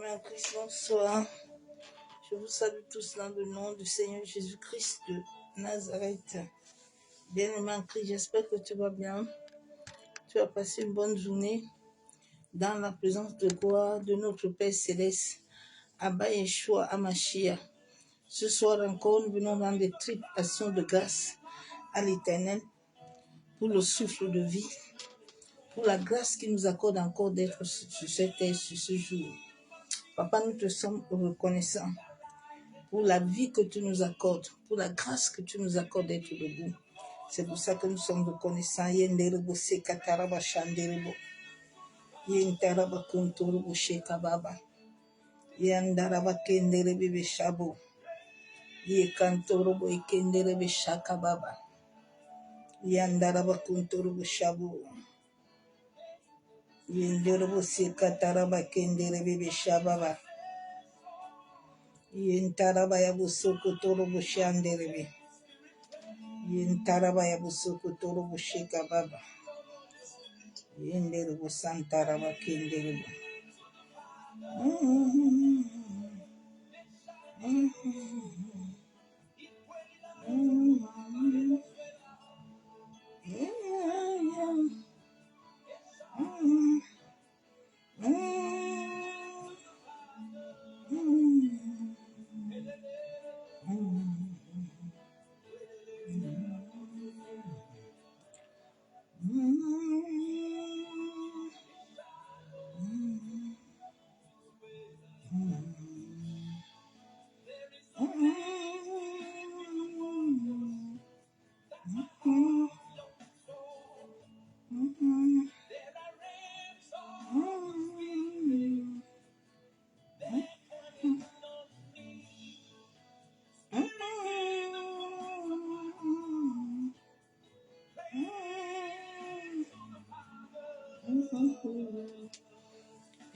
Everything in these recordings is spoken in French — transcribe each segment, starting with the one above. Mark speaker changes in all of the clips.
Speaker 1: Bien-aimés en Christ, bonsoir. Je vous salue tous dans le nom du Seigneur Jésus-Christ de Nazareth. Bien-aimés en Christ, j'espère que tu vas bien. Tu as passé une bonne journée dans la présence de gloire de notre Père Céleste, Abba Yeshua Amashia. Ce soir encore, nous venons dans des triples actions de grâce à l'Éternel pour le souffle de vie, pour la grâce qu'il nous accorde encore d'être sur cette terre, sur ce jour. Papa, nous te sommes reconnaissants pour la vie que tu nous accordes, pour la grâce que tu nous accordes d'être debout. C'est pour ça que nous sommes reconnaissants. Yenderebo sekataraba shanderebo. Yentaraba kuntorobo shekababa. Yandaraba kenderebe beshabo. Yekantorobo ekenderebe shakababa. Yandaraba kuntorobo shabo. Yenderebo sekataraba kenderebe beshababa. Yentaraba yabusoko torobo shanderebe. Yentaraba yabusoko torobo shekababa. Yenderebo santaraba kenderebo.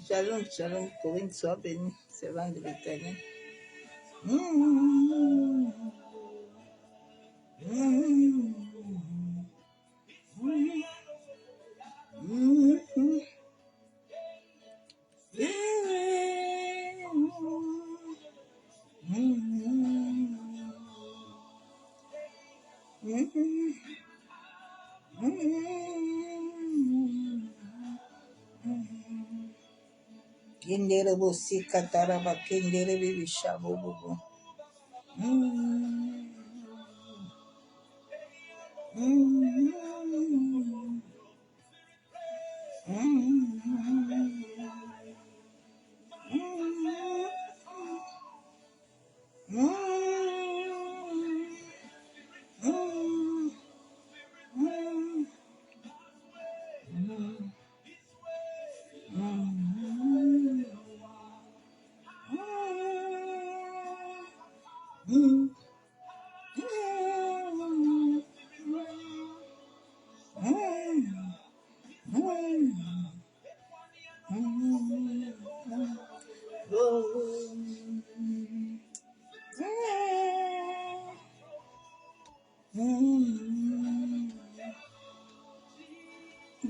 Speaker 1: Shalom, shalom, Corinne, sois béni, servant de l'Éternel. Yenderebo sikataraba kenderebe bishabobobo.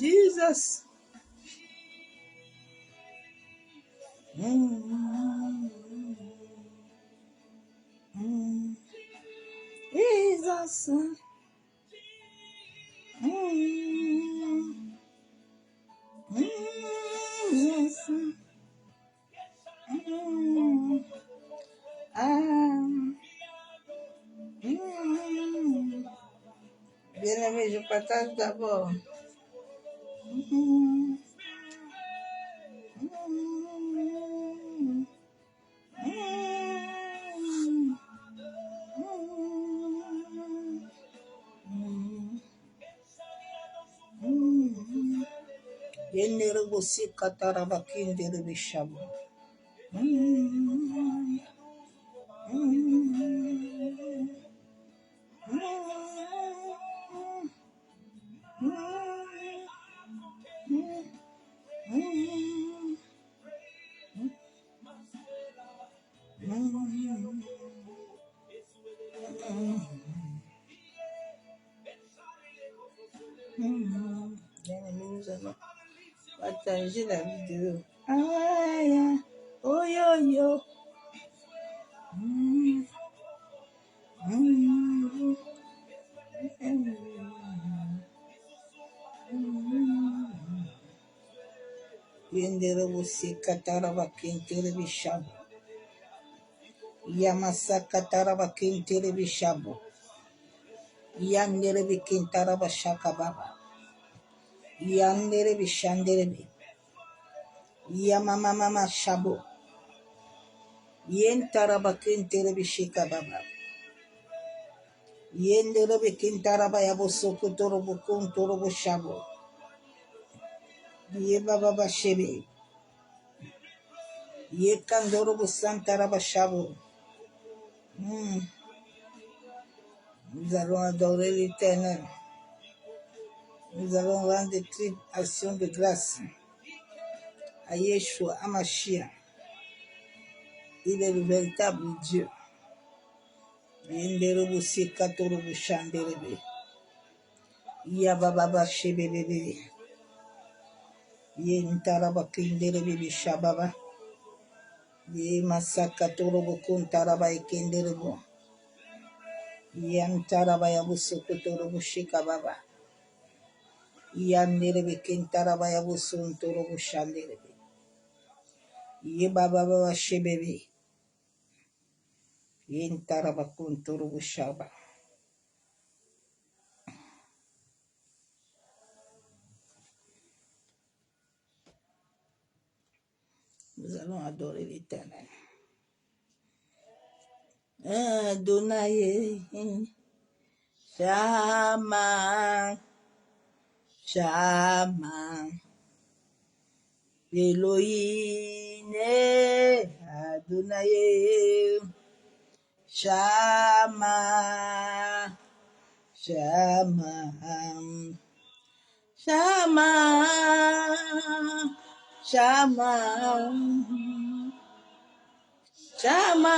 Speaker 1: Jesus. Jesus. Bien-aimé, je partage d'abord. Yenderebo sikataraba kenderebe shabo. Bien-aimé, nous allons partager la vidéo. Ah ouais, Oh yo yo. Mm, mm, mm, mm. Yendere busi katara bakintere bishabo. Yamasa katara bakintere bishabo. Yandere bikintara bashaka baba. Yandere bishandere bi. Yamama mama shabo. Yentara bakintere bishika baba. Yendere bikintara bayabo sokotoro bukuntoro bushabo. Ye baba bashebe. Ye kandoro busantara bashabo. Nous allons adorer l'Éternel. Nous allons rendre des actions de grâce à Yeshua, à Mashiach. Il est le véritable Dieu. Yenderobo sekatorobo shanderebe. Yababa shebebebe. Yentaraba kinderebe shababa. Ye masakatorobo kuntaraba ekenderebo. Yantaraba yabusokotorobo shikababa. Yanderebe kintaraba yabusontorobo shanderebe. Ye baba shebebe. Yentaraba kuntorobo shaba. Nous allons adorer l'Éternel. Adonai, Shama, Shama, Elohim, Adonai, Shama, Shama, Shama, Shama, Shama,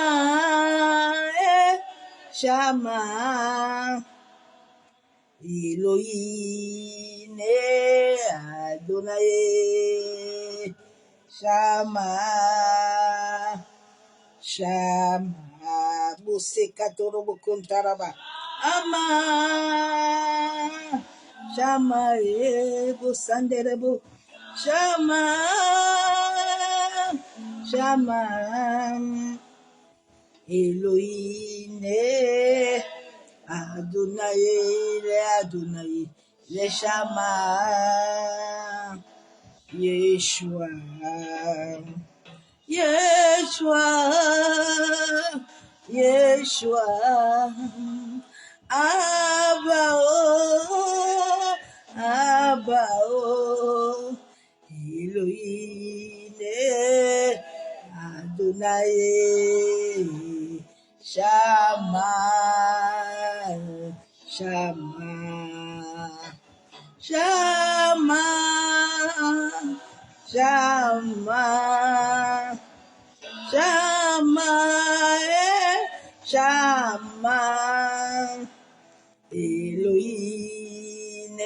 Speaker 1: Shama, Elohim, Adonai, Shama, Shama, Busekatoro Bukuntaraba, Ama, Shama, Busanderebo, Shama, Shama, Elohim, Adonai, Adonai, le Shama, Yeshua, Yeshua, Yeshua, Abba, oh, Abba, oh, Elohim, Adonai, Shama, Shama, Shama, Shama, Shama, Shama, Elohim,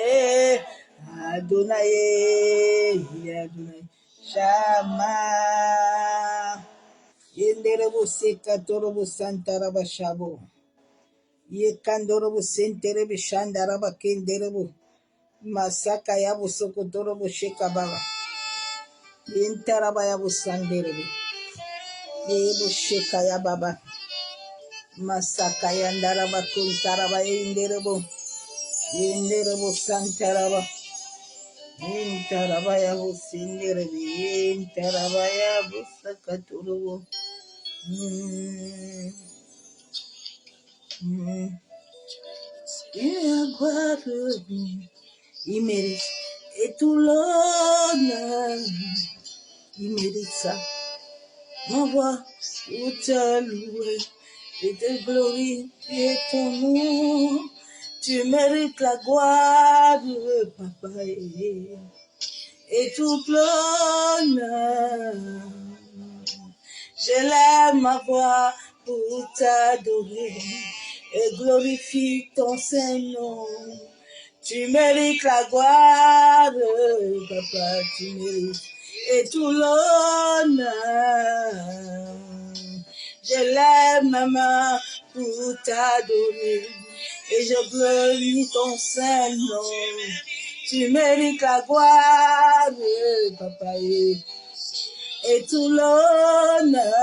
Speaker 1: Adonai, Adonai, Shama. Yenderebo sekatorobo santaraba shabo. Yekandorobo senterebe shandaraba kenderebo. Masaka yabo sokotorobo shekababa. Yentaraba yabo sanderebe. Yebo sheka yababa. Masaka yandaraba kuntaraba yenderebo. Yenderebo santaraba. Yentaraba yabo senderebe. Yentaraba yabo sakatorobo. Il mérite. Et tout l'honneur, il mérite ça. Ma voix pour te louer et te glorifier ton nom. Tu mérites la gloire, papa. Et tout l'honneur. Je lève ma voix pour t'adorer et glorifie ton Saint-Nom. Tu mérites la gloire, papa, tu mérites. et tout l'honneur. Je lève ma main pour t'adorer et je glorifie ton Saint-Nom. Tu mérites la gloire, papa, et tout l'honneur.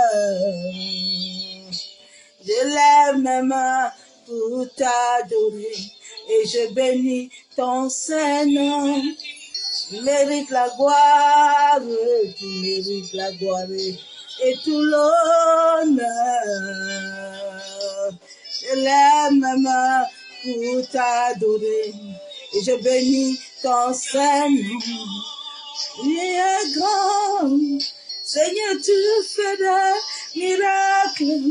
Speaker 1: Je lève mes mains pour t'adorer et je bénis ton Saint-Nom. Tu mérites la gloire, tu mérites la gloire et tout l'honneur. Je lève mes mains pour t'adorer et je bénis ton Saint-Nom. Il est grand, Seigneur, tu fais des miracles.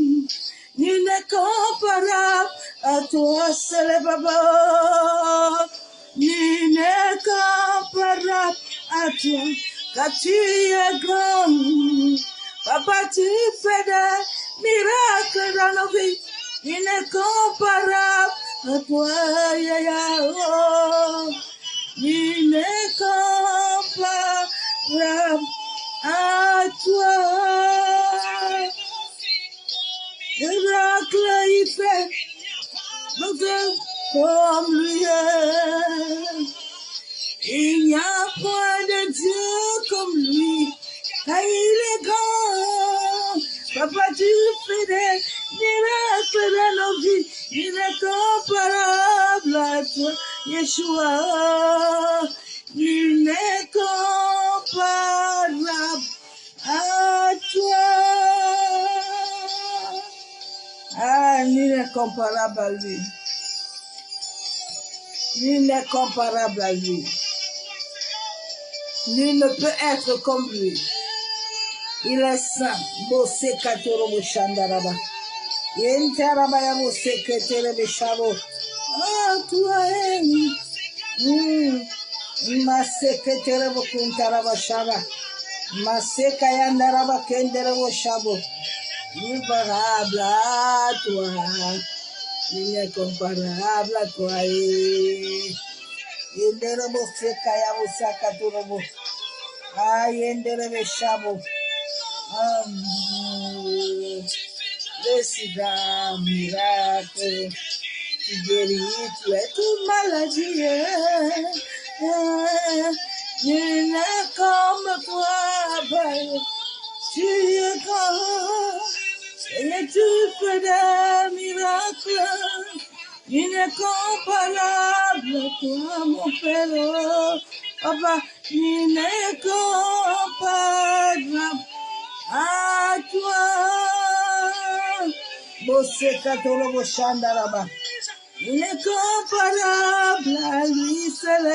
Speaker 1: Nul n'est comparable à toi, c'est le Papa. Nul n'est comparable à toi, car tu es grand. Papa, tu fais des miracles dans nos vies. Nul n'est comparable à toi, oh. Nul n'est comparable à toi. Miracle il fait, donc comme lui. Il n'y a point de Dieu comme lui, car il est grand. Papa, tu fais des miracles dans nos vies. Il est comparable à toi, Yeshua. Il n'est comparable à toi. Ah, nul n'est comparable à lui. Nul n'est comparable à lui. Nul ne peut être comme lui. Il est saint. Bosse katoro shandaraba. Yentaraba ya bosse ketere beshabo. Ah, toi Masse ketere bokuntaraba shaba. Masse kayandaraba kendere boshabo. Comparable à toi. Il est comparable à toi. Yenderebo sekaya busaka turobo. Ah, yenderebe shabo. Décida, miracle, tu guéris, tu es toute maladie. Nul n'est comme toi, tu es grand. Et tu fais des miracles. Il n'est comparable à toi, mon Père. Papa, il n'est comparable à toi. Bosse katolo boshandaraba. Il n'est comparable à lui seul.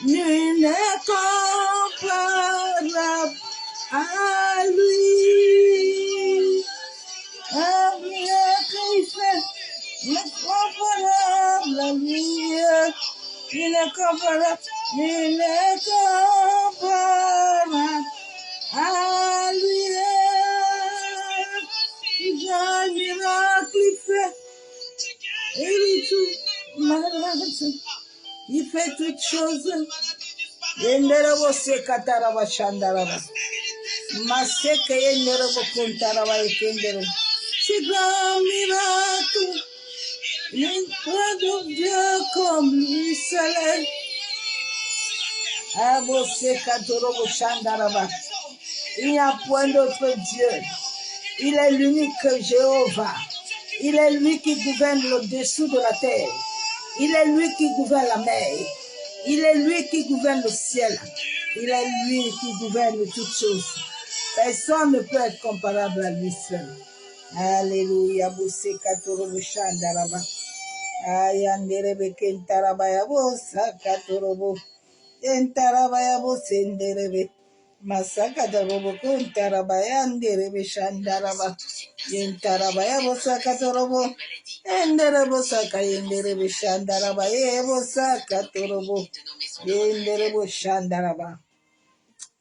Speaker 1: Il n'est comparable à lui. Ah, il fait. Il est comparable à lui. Il est comparable. Il est comparable à lui. Il a un miracle, il fait. Il est tout malade. Il fait toutes choses. Yenderebo sekataraba shandaraba. Maseke yenderebo kuntaraba ekendere. C'est grand miracle. Il n'y a pas de Dieu comme lui seul. Il n'y a point d'autre Dieu. Il est l'unique Jéhovah. Il est lui qui gouverne le dessous de la terre. Il est lui qui gouverne la mer. Il est lui qui gouverne le ciel. Il est lui qui gouverne toutes choses. Personne ne peut être comparable à lui seul. Alléluia. Bousse katoro bushandaraba. Ayanderebe kentaraba yabo sakatorobo. Entaraba yabo senderebe. Masaka dorobo kuntaraba yanderebe shandaraba. Yentaraba yabo sakatorobo. Enderebo saka yenderebe shandaraba yebo sakatorobo. Yenderebo shandaraba.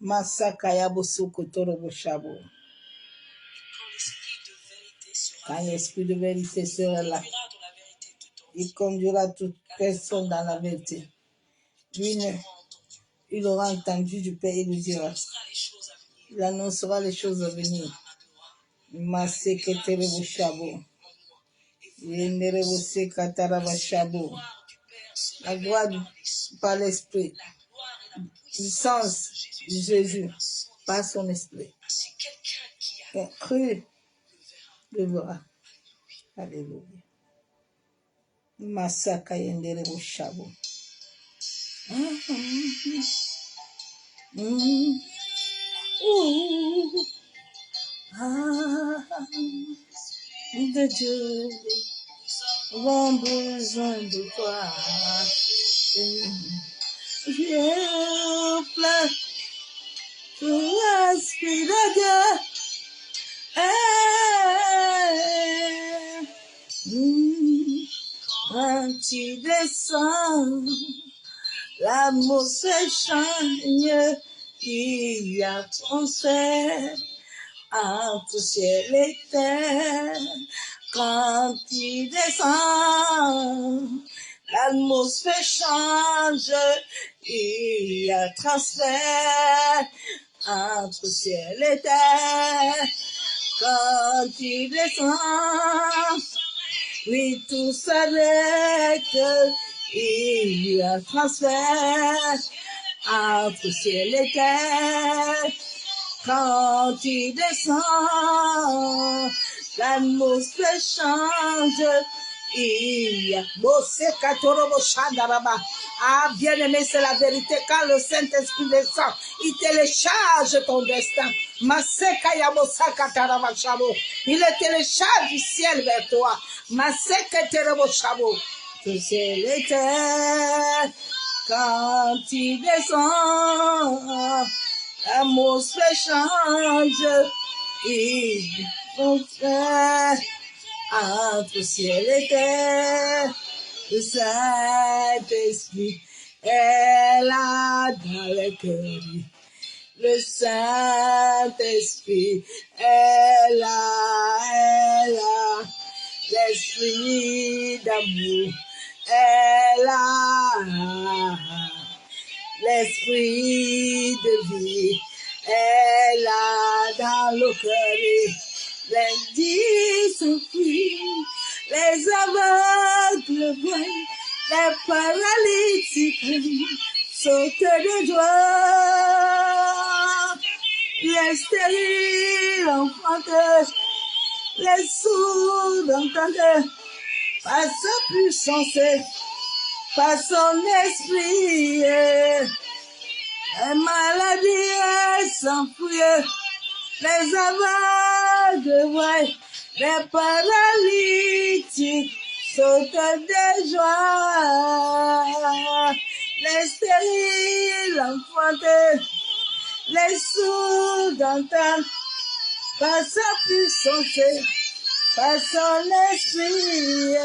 Speaker 1: Masaka yabo sukotorobo shabo. Quand l'esprit de vérité sera là, il conduira toute personne dans la vérité. Lui Il aura entendu du Père et lui dira. Il annoncera les choses à venir. Maseketerebo Shabo. Yenderebo Sekataraba Shabo. La gloire par l'Esprit. Puissance de Jésus par son Esprit. Et cru le verra. Alléluia. Masaka Yenderebo Shabo. De Dieu, avons besoin de toi. Viens, plein, tout l'Esprit de Dieu. Quand tu descends, l'atmosphère change, il y a transfert entre ciel et terre. Quand tu descends, l'atmosphère change, il y a transfert entre ciel et terre. Quand tu descends, oui, tout s'arrête, il y a transfert entre ciel et terre. Quand tu descends, l'atmosphère change. Il y a ah, bien-aimé, c'est la vérité. Quand le Saint-Esprit descend, il télécharge ton destin. Il le télécharge du ciel vers toi. Tu sais l'éternel. Quand tu descends, l'atmosphère change. Il confère entre ciel et terre. Le Saint-Esprit est là dans le cœur. Le Saint-Esprit est là. L'Esprit d'amour est là. L'Esprit de vie est là dans le cœur. Les dix s'enfuient, les aveugles voient, les paralytiques sautent de joie. Les stériles enfantent, les sourds entendent, par sa puissance, par son esprit. Les maladies s'enfuient, les aveugles voient, les paralytiques sautent de joie. Les stériles enfantent, les sourds entendent, par sa puissance, par son esprit.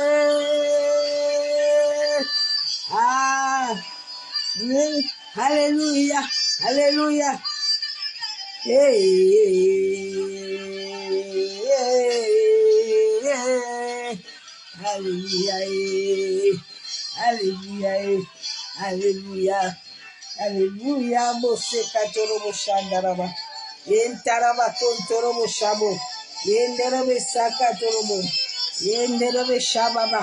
Speaker 1: Ah, alléluia, alléluia. Alléluia, alléluia, alléluia, alléluia. Mose katoro moshandaraba, yentaraba tontoro moshabo, yenderebe sakatoro mo, yenderebe shababa,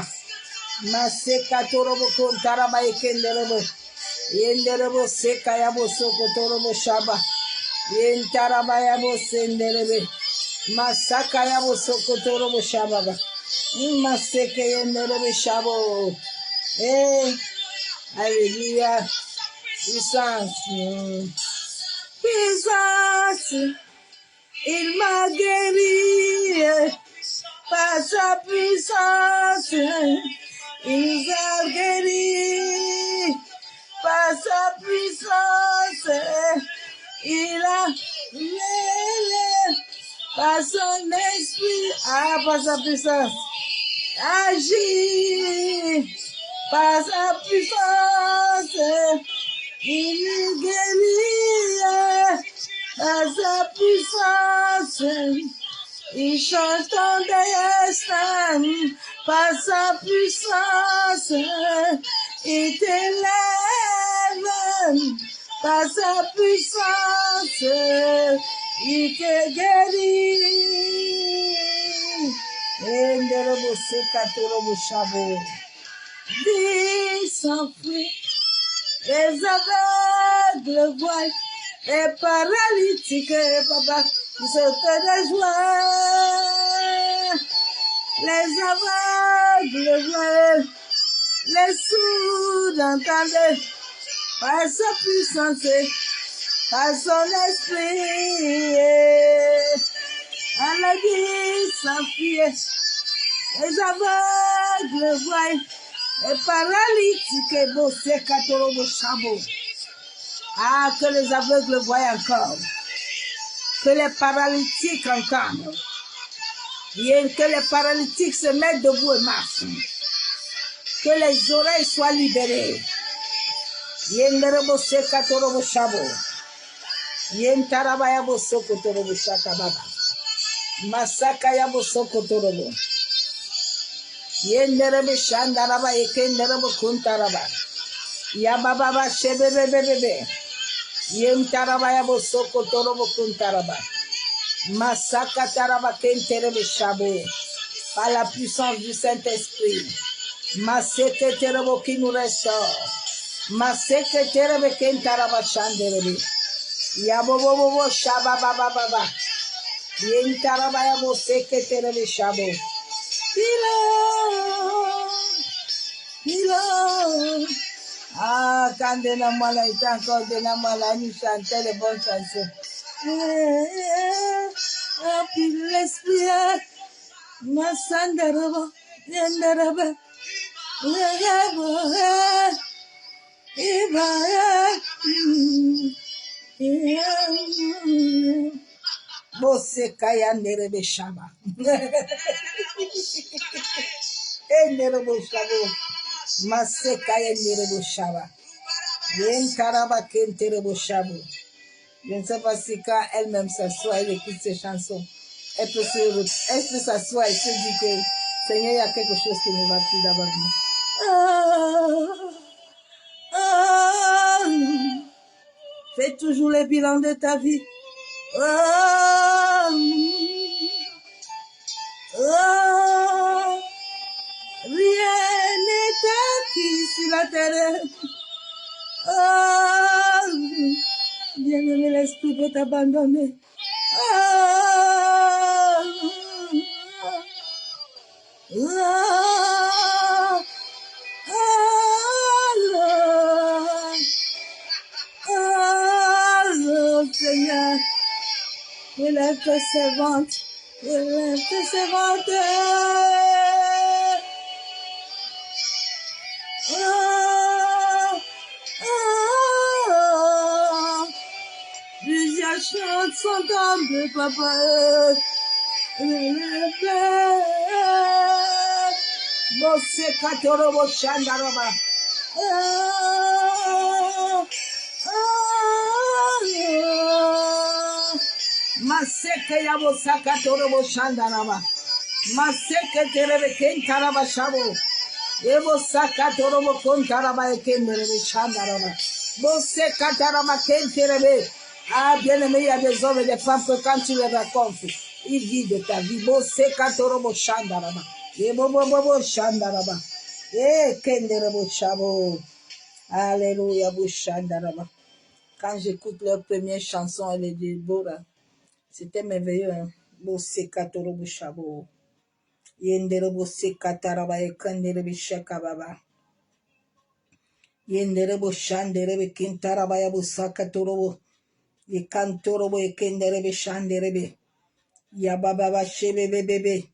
Speaker 1: mase katoro mo kontaraba ekenderebe, yenderebe sekaya bosokotoro moshaba. Yentarabaya bosenderebe masakaya bosokotoro boshababa maseke yenderebe shabo. Alléluia. Puissance, il m'a guéri par sa puissance, il nous a guéri par sa puissance. Il a par son esprit, par sa puissance, agit par sa puissance, il guérit par sa puissance, il change ton destin par sa puissance, il t'élève par sa puissance, il te guérit. Enderobo sekatorobo shabo. Dis s'enfuit, les aveugles voient, les paralytiques, papa, ils sautent de joie. Les aveugles voient, les sourds entendent, par sa puissance, par son esprit. À la vie s'enfuit, les aveugles voient, les paralytiques, bossé, katorobo, chabo. Ah, que les aveugles voient encore, que les paralytiques entendent, que les paralytiques se mettent debout et marchent, que les oreilles soient libérées. Yenderebo se katorobo shabo. Yentaraba yabo sokotorobo shakababa. Masaka yabo sokotorobo. Yenderebe shandaraba ekenderebo kuntaraba. Yababa shebebebebebe. Yentaraba yabo sokotorobo kuntaraba. Masaka taraba kenterebe shabo. Par la puissance du Saint-Esprit. Maseke terebo qui nous restaure. Maseke terebe kentaraba shanderebe. Yabobobo shababababa. Yentaraba yabo seke terebe shabo. Pilo. Ah, quand de la mala est encore de la mala, nous chantons les bonnes chansons. Ah, puis l'esprit, ma sandaraba, yandaraba, Bose kaya nerebe shaba. Nerebo shabo. Mase kaya nerebo shaba. Yen karaba ken terebo shabo. Je ne sais pas si quand elle-même s'assoit, elle écoute ces chansons, elle peut s'asseoir et se dire que Seigneur, il y a quelque chose qui ne va plus d'abord. Fais toujours le bilan de ta vie. Rien n'est acquis sur la terre. Bien-aimé, l'esprit peut t'abandonner. Seigneur, relève tes servantes, relève tes servantes. Plusieurs choses sont tombées, papa. Bosse katorobo shandaraba. Maseke yabo sakatorobo shandaraba. Maseke terebe kentaraba shabo. Ebo sakatorobo kontaraba ekenderebe shandaraba. Bosse kataraba kenterebe. Ah, bien-aimé, il y a des hommes et des femmes que quand tu les racontes, ils vivent de ta vie. Bosse katorobo shandaraba. Ebo bobo shandaraba. Kenderebo shabo. Alléluia, bo shandaraba. Quand j'écoute leur première chanson, elle est de Bora. C'était merveilleux, hein. Bosse katorobo shabo. Yenderebo sekataraba ekenderebe shakababa. Yenderebo shanderebe kintaraba yabu sakatorobo. Yekantorobo ekenderebe shanderebe. Yababa shebebebebe.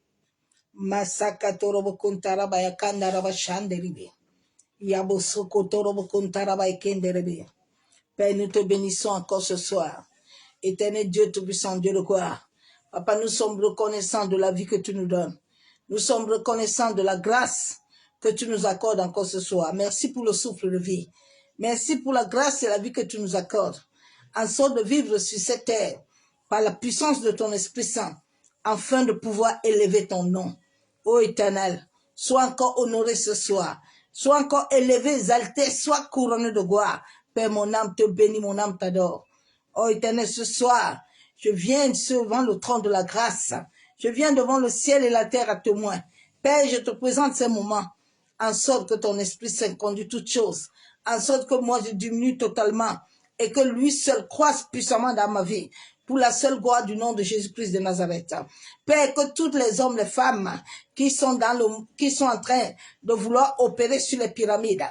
Speaker 1: Masakatorobo kuntaraba yakandaraba shanderebe. Yabo sokotorobo kuntaraba ekenderebe. Père, nous te bénissons encore ce soir. Éternel Dieu Tout-Puissant, Dieu de gloire. Papa, nous sommes reconnaissants de la vie que tu nous donnes. Nous sommes reconnaissants de la grâce que tu nous accordes encore ce soir. Merci pour le souffle de vie. Merci pour la grâce et la vie que tu nous accordes. En sorte de vivre sur cette terre par la puissance de ton Esprit Saint, afin de pouvoir élever ton nom. Ô Éternel, sois encore honoré ce soir. Sois encore élevé, exalté, sois couronné de gloire. Père, mon âme te bénit, mon âme t'adore. Oh Éternel, ce soir, je viens devant le trône de la grâce. Je viens devant le ciel et la terre à témoin. Père, je te présente ces moments, en sorte que ton Esprit Saint conduit toutes choses, en sorte que moi je diminue totalement et que lui seul croisse puissamment dans ma vie, pour la seule gloire du nom de Jésus-Christ de Nazareth. Père, que tous les hommes, les femmes qui sont en train de vouloir opérer sur les pyramides,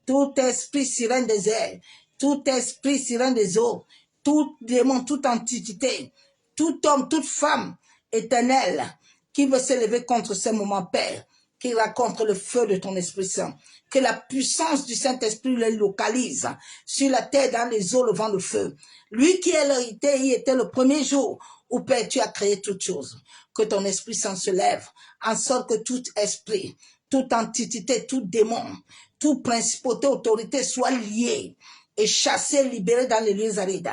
Speaker 1: tout esprit sirène des airs, tout esprit sirène des eaux, tout démon, toute entité, tout homme, toute femme éternelle qui veut se lever contre ce moment, Père, qui raconte le feu de ton Esprit Saint, que la puissance du Saint-Esprit le localise sur la terre, dans les eaux, le vent, le feu. Lui qui est l'hérité, il était le premier jour où, Père, tu as créé toutes choses. Que ton Esprit Saint se lève, en sorte que tout esprit, toute entité, tout démon, toute principauté, autorité soit lié et chassé, libéré dans les lieux arides.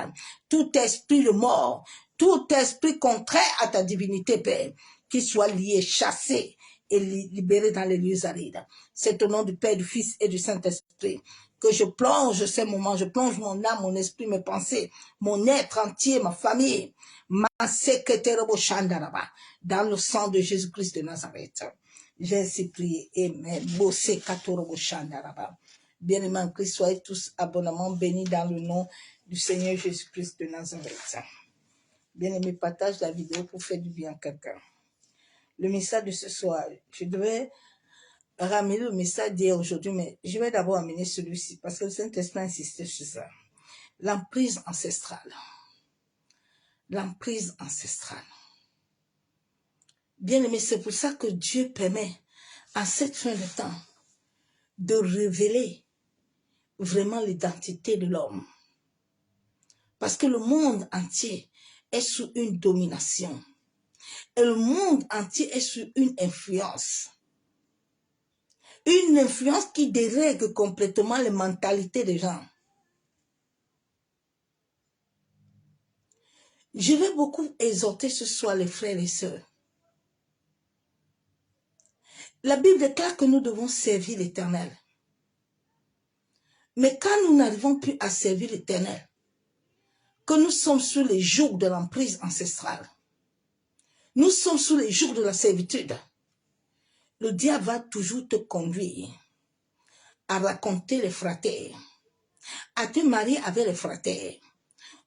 Speaker 1: Tout esprit de mort, tout esprit contraire à ta divinité, Père, qui soit lié, chassé et libéré dans les lieux arides. C'est au nom du Père, du Fils et du Saint-Esprit que je plonge ces moments, je plonge mon âme, mon esprit, mes pensées, mon être entier, ma famille, dans le sang de Jésus-Christ de Nazareth. J'ai ainsi prié. Amen. Bien-aimés en Christ, soyez tous abondamment bénis dans le nom du Seigneur Jésus-Christ de Nazareth. Bien-aimés, partage la vidéo pour faire du bien à quelqu'un. Le message de ce soir, je devais ramener le message d'hier aujourd'hui, mais je vais d'abord amener celui-ci parce que le Saint-Esprit insistait sur ça. L'emprise ancestrale. L'emprise ancestrale. Bien-aimés, c'est pour ça que Dieu permet à cette fin de temps de révéler vraiment l'identité de l'homme. Parce que le monde entier est sous une domination. Et le monde entier est sous une influence. Une influence qui dérègle complètement les mentalités des gens. Je vais beaucoup exhorter ce soir les frères et sœurs. La Bible déclare que nous devons servir l'Éternel. Mais quand nous n'arrivons plus à servir l'Éternel, que nous sommes sous les jours de l'emprise ancestrale, nous sommes sous les jours de la servitude, le diable va toujours te conduire à raconter les fraternes, à te marier avec les fraternes.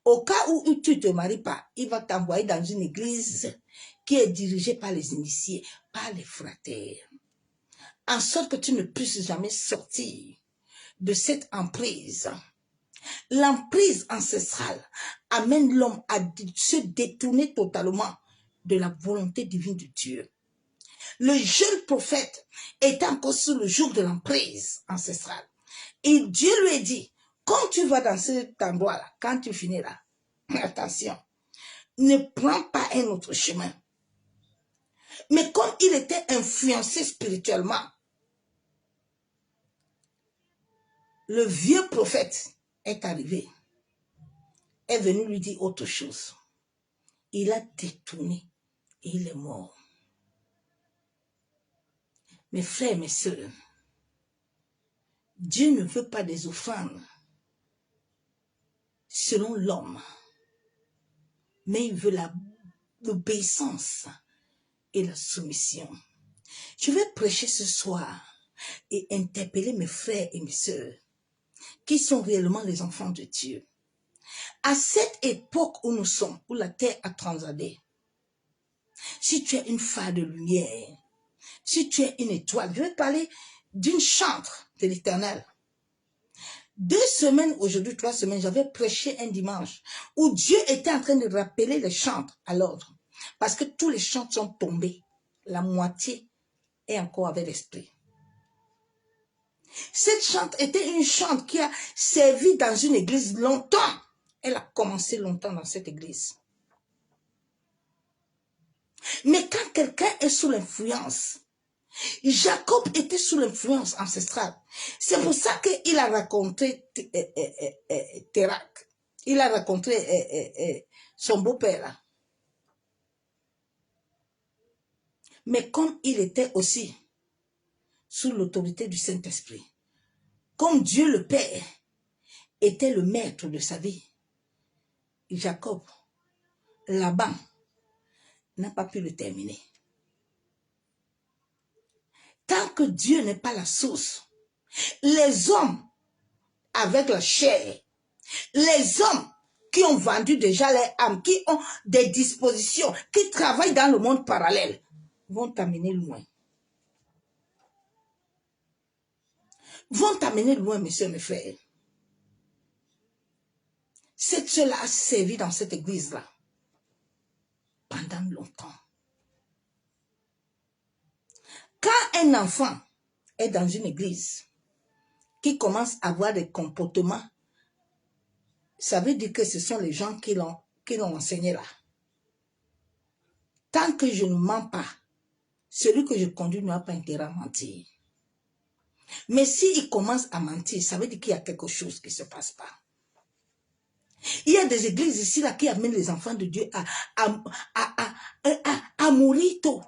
Speaker 1: Au cas où tu ne te maries pas, il va t'envoyer dans une église qui est dirigée par les initiés, par les fraternes, en sorte que tu ne puisses jamais sortir de cette emprise. L'emprise ancestrale amène l'homme à se détourner totalement de la volonté divine de Dieu. Le jeune prophète est encore sous le joug de l'emprise ancestrale. Et Dieu lui a dit, quand tu vas dans cet endroit-là, quand tu finiras, attention, ne prends pas un autre chemin. Mais comme il était influencé spirituellement, le vieux prophète est arrivé, est venu lui dire autre chose. Il a détourné et il est mort. Mes frères, mes sœurs, Dieu ne veut pas des offrandes selon l'homme, mais il veut l'obéissance et la soumission. Je vais prêcher ce soir et interpeller mes frères et mes sœurs qui sont réellement les enfants de Dieu. À cette époque où nous sommes, où la terre a transcendé, si tu es une phare de lumière, si tu es une étoile, je vais parler d'une chantre de l'Éternel. 2 semaines, aujourd'hui 3 semaines, j'avais prêché un dimanche où Dieu était en train de rappeler les chantres à l'ordre. Parce que tous les chantres sont tombés. La moitié est encore avec l'esprit. Cette chante était une chante qui a servi dans une église longtemps. Elle a commencé longtemps dans cette église. Mais quand quelqu'un est sous l'influence, Jacob était sous l'influence ancestrale. C'est pour ça qu'il a raconté Térak. Il a raconté son beau-père. Mais comme il était aussi sous l'autorité du Saint-Esprit, comme Dieu le Père était le maître de sa vie. Jacob, Laban, n'a pas pu le terminer. Tant que Dieu n'est pas la source, les hommes avec la chair, les hommes qui ont vendu déjà leur âme, qui ont des dispositions, qui travaillent dans le monde parallèle, vont t'amener loin. Vont t'amener loin, messieurs, mes frères. Cela a servi dans cette église-là pendant longtemps. Quand un enfant est dans une église qui commence à avoir des comportements, ça veut dire que ce sont les gens qui l'ont enseigné là. Tant que je ne mens pas, celui que je conduis n'a pas intérêt à mentir. Mais s'il commence à mentir, ça veut dire qu'il y a quelque chose qui ne se passe pas. Il y a des églises ici là qui amènent les enfants de Dieu à mourir tôt.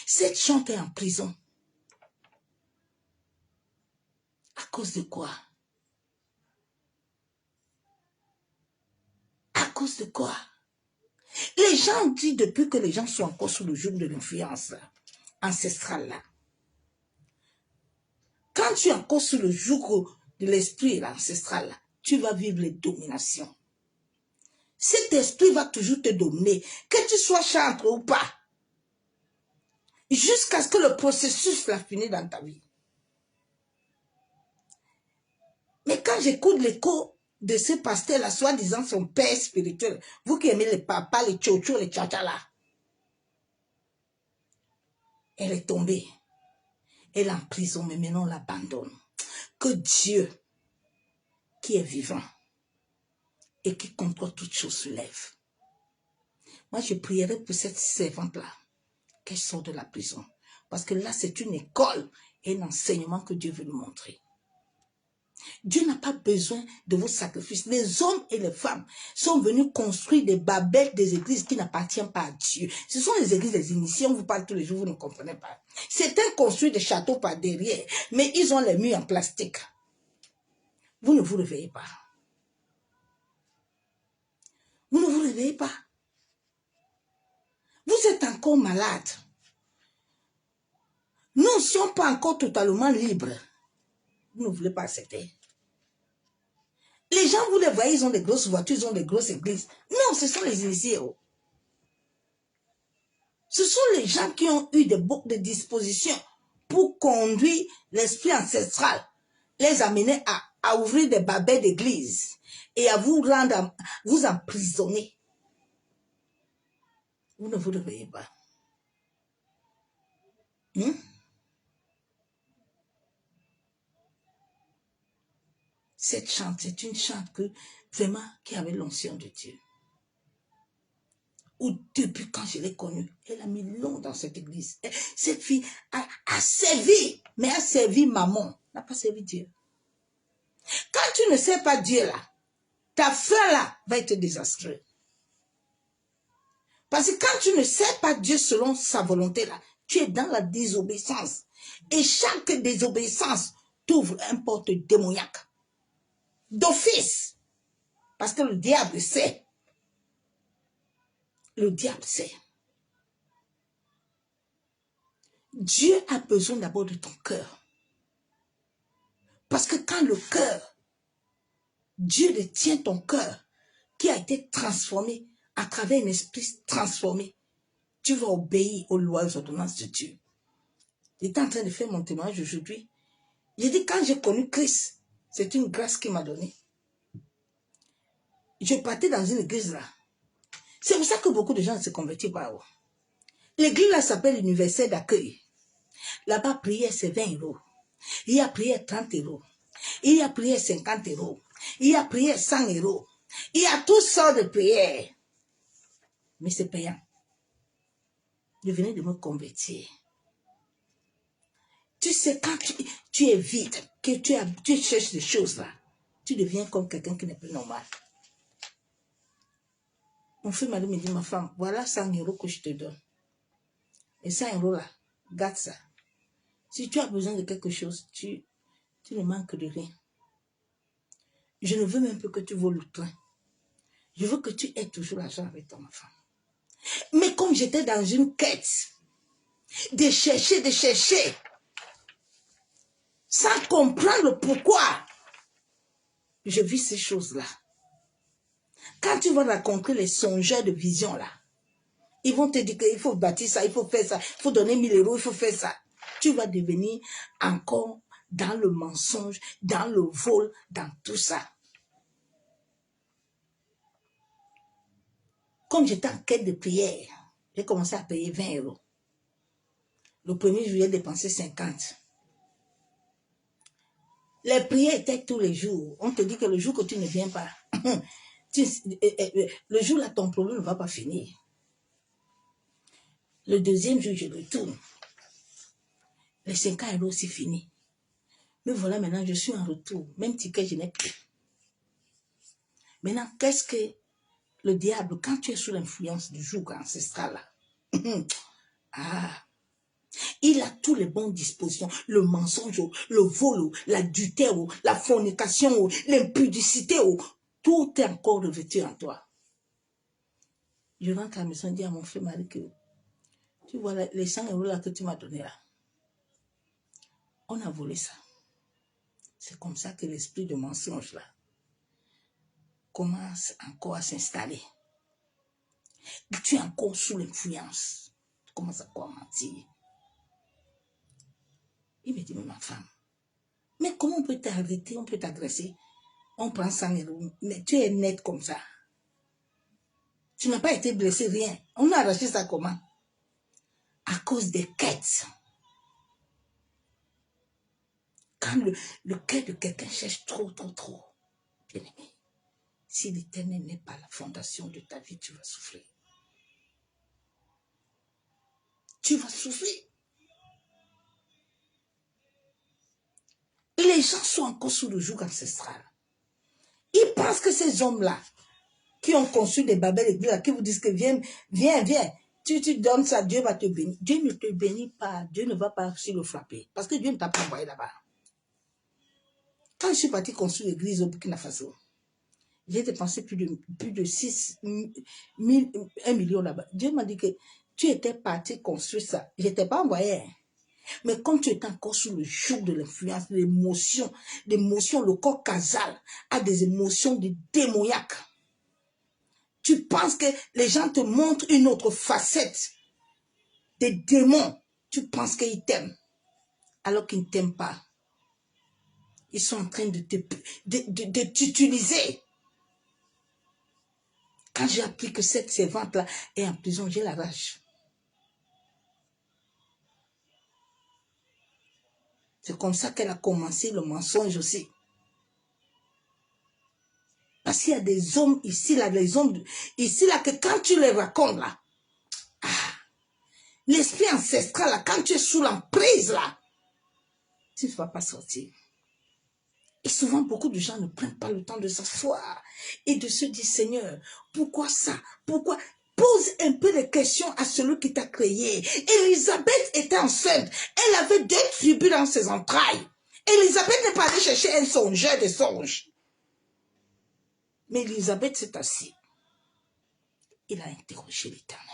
Speaker 1: Cette chante est en prison. À cause de quoi? À cause de quoi? Les gens disent depuis que les gens sont encore sous le joug de l'influence ancestrale là. Quand tu es encore sous le joug de l'esprit ancestral là, tu vas vivre les dominations. Cet esprit va toujours te dominer, que tu sois chantre ou pas, jusqu'à ce que le processus l'a fini dans ta vie. Mais quand j'écoute l'écho de ce pasteur-là, soi-disant son père spirituel, vous qui aimez les papas, les tchotchos, les tchatchalas, elle est tombée. Elle est en prison, mais maintenant on l'abandonne. Que Dieu, qui est vivant et qui contrôle toutes choses, se lève. Moi, je prierai pour cette servante-là, qu'elle sorte de la prison. Parce que là, c'est une école et un enseignement que Dieu veut nous montrer. Dieu n'a pas besoin de vos sacrifices. Les hommes et les femmes sont venus construire des babelles, des églises qui n'appartiennent pas à Dieu. Ce sont les églises des initiés, on vous parle tous les jours, vous ne comprenez pas. Certains construisent des châteaux par derrière, mais ils ont les murs en plastique. Vous ne vous réveillez pas. Vous ne vous réveillez pas. Vous êtes encore malade. Nous ne sommes pas encore totalement libres. Vous ne voulez pas accepter. Les gens, vous les voyez, ils ont des grosses voitures, ils ont des grosses églises. Non, ce sont les initiés. Oh. Ce sont les gens qui ont eu des dispositions pour conduire l'esprit ancestral, les amener à ouvrir des babelles d'église et à vous rendre, vous emprisonner. Vous ne vous réveillez pas. Cette chante, c'est une chante que, vraiment qui avait l'onction de Dieu. Ou depuis quand je l'ai connue, elle a mis long dans cette église. Cette fille a servi, mais a servi maman, n'a pas servi Dieu. Quand tu ne sais pas Dieu là, ta fin là va être désastreuse. Parce que quand tu ne sais pas Dieu selon sa volonté là, tu es dans la désobéissance. Et chaque désobéissance t'ouvre une porte démoniaque. D'office. Parce que le diable sait. Le diable sait. Dieu a besoin d'abord de ton cœur. Parce que quand le cœur, Dieu détient ton cœur, qui a été transformé à travers un esprit transformé, tu vas obéir aux lois et aux ordonnances de Dieu. J'étais en train de faire mon témoignage aujourd'hui. J'ai dit, quand j'ai connu Christ, c'est une grâce qu'il m'a donnée. Je partais dans une église là. C'est pour ça que beaucoup de gens ne se convertissent pas. L'église là s'appelle l'université d'accueil. Là-bas, prière, c'est 20 €. Il y a prière 30 €. Il y a prière 50 €. Il y a prière 100 €. Il y a toutes sortes de prières. Mais c'est payant. Je venais de me convertir. Tu sais, quand tu es vide, que tu cherches des choses là, tu deviens comme quelqu'un qui n'est plus normal. Mon fils m'a dit, ma femme, voilà 100 € que je te donne. Et 100 € là, garde ça. Si tu as besoin de quelque chose, tu ne manques de rien. Je ne veux même plus que tu voles le train. Je veux que tu aies toujours l'argent avec ton enfant. Mais comme j'étais dans une quête de chercher, sans comprendre pourquoi je vis ces choses-là. Quand tu vas rencontrer les songeurs de vision là, ils vont te dire qu'il faut bâtir ça, il faut faire ça, il faut donner 1000 euros, il faut faire ça. Tu vas devenir encore dans le mensonge, dans le vol, dans tout ça. Comme j'étais en quête de prière, j'ai commencé à payer 20 euros. Le 1er juillet, j'ai dépensé 50. Les prières étaient tous les jours. On te dit que le jour que tu ne viens pas, le jour là, ton problème ne va pas finir. Le deuxième jour, je retourne. Les 50 euros, c'est fini. Mais voilà, maintenant, je suis en retour. Même ticket, je n'ai plus. Maintenant, qu'est-ce que le diable, quand tu es sous l'influence du joug ancestral, là, il a tous les bonnes dispositions. Le mensonge, le vol, l'adultère, la fornication, l'impudicité, tout est encore revêtu en toi. Je rentre à la maison et dis à mon frère Marie que tu vois les 100 euros là que tu m'as donné là. On a volé ça. C'est comme ça que l'esprit de mensonge là commence encore à s'installer. Tu es encore sous l'influence. Tu commences à quoi mentir. Il me dit, mais ma femme, mais comment on peut t'arrêter, on peut t'agresser? On prend 100 euros, mais tu es net comme ça. Tu n'as pas été blessé, rien. On a arraché ça comment? À cause des quêtes. Quand le cœur de quelqu'un cherche trop, bien aimé, si l'Éternel n'est pas la fondation de ta vie, tu vas souffrir. Tu vas souffrir. Les gens sont encore sous le joug ancestral. Ils pensent que ces hommes-là, qui ont conçu des babels, qui vous disent que viens, tu donnes ça, Dieu va te bénir. Dieu ne te bénit pas, Dieu ne va pas le frapper, parce que Dieu ne t'a pas envoyé là-bas. Quand je suis parti construire l'église au Burkina Faso, j'ai dépensé plus de 6 000, 1 million là-bas. Dieu m'a dit que tu étais parti construire ça. Je n'étais pas envoyé. Mais comme tu étais encore sous le joug de l'influence, de l'émotion, le corps casal a des émotions de démoniaque. Tu penses que les gens te montrent une autre facette des démons. Tu penses qu'ils t'aiment, alors qu'ils ne t'aiment pas. Ils sont en train de t'utiliser. Quand j'ai appris que cette servante-là est en prison, j'ai la rage. C'est comme ça qu'elle a commencé le mensonge aussi. Parce qu'il y a des hommes ici, là, que quand tu les racontes, là, l'esprit ancestral, là, quand tu es sous l'emprise, là, tu ne vas pas sortir. Et souvent, beaucoup de gens ne prennent pas le temps de s'asseoir et de se dire, Seigneur, pourquoi ça? Pourquoi? Pose un peu de questions à celui qui t'a créé. Élisabeth était enceinte. Elle avait 2 tribus dans ses entrailles. Élisabeth n'est pas allée chercher un songeur de songes. Mais Élisabeth s'est assise. Il a interrogé l'Éternel.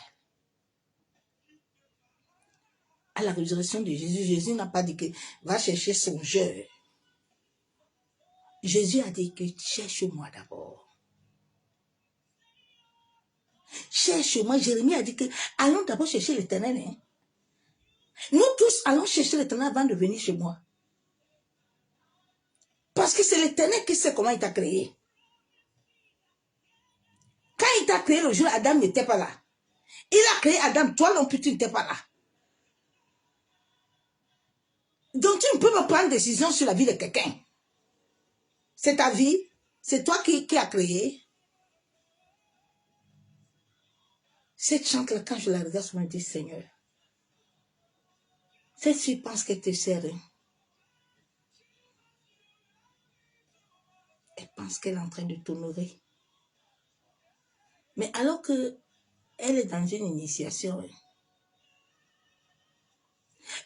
Speaker 1: À la résurrection de Jésus, Jésus n'a pas dit que va chercher songeur. Jésus a dit que cherche-moi d'abord. Cherche-moi. Jérémie a dit que allons d'abord chercher l'Éternel. Hein? Nous tous allons chercher l'Éternel avant de venir chez moi. Parce que c'est l'Éternel qui sait comment il t'a créé. Quand il t'a créé le jour, Adam n'était pas là. Il a créé Adam, toi non plus tu n'étais pas là. Donc tu ne peux pas prendre décision sur la vie de quelqu'un. C'est ta vie, c'est toi qui as créé. Cette chante-là, quand je la regarde, je me dis, Seigneur, cette fille pense qu'elle te sert. Elle pense qu'elle est en train de t'honorer. Mais alors qu'elle est dans une initiation,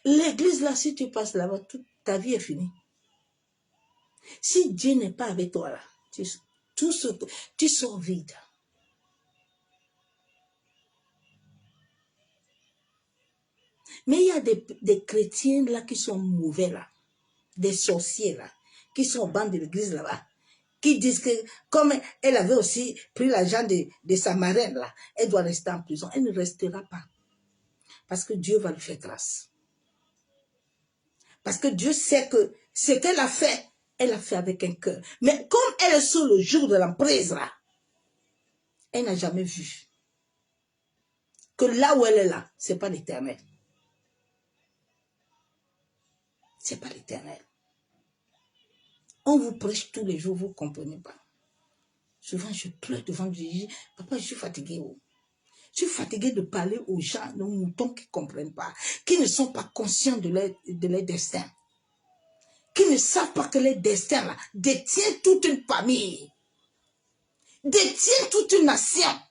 Speaker 1: l'église là, si tu passes là-bas, toute ta vie est finie. Si Dieu n'est pas avec toi là, tu sors vide. Mais il y a des chrétiens là qui sont mauvais là, des sorciers là, qui sont au banc de l'église là-bas, qui disent que comme elle avait aussi pris l'argent de sa marraine là, elle doit rester en prison. Elle ne restera pas. Parce que Dieu va lui faire grâce. Parce que Dieu sait que ce qu'elle a fait, elle a fait avec un cœur. Mais comme elle est sur le jour de l'emprise là, elle n'a jamais vu que là où elle est là, ce n'est pas l'Éternel. Ce n'est pas l'Éternel. On vous prêche tous les jours, vous ne comprenez pas. Souvent, je pleure devant Dieu. Je dis, papa, je suis fatigué. Je suis fatigué de parler aux gens, aux moutons qui ne comprennent pas, qui ne sont pas conscients de leur destin, qui ne savent pas que leur destin là, détient toute une famille, détient toute une nation,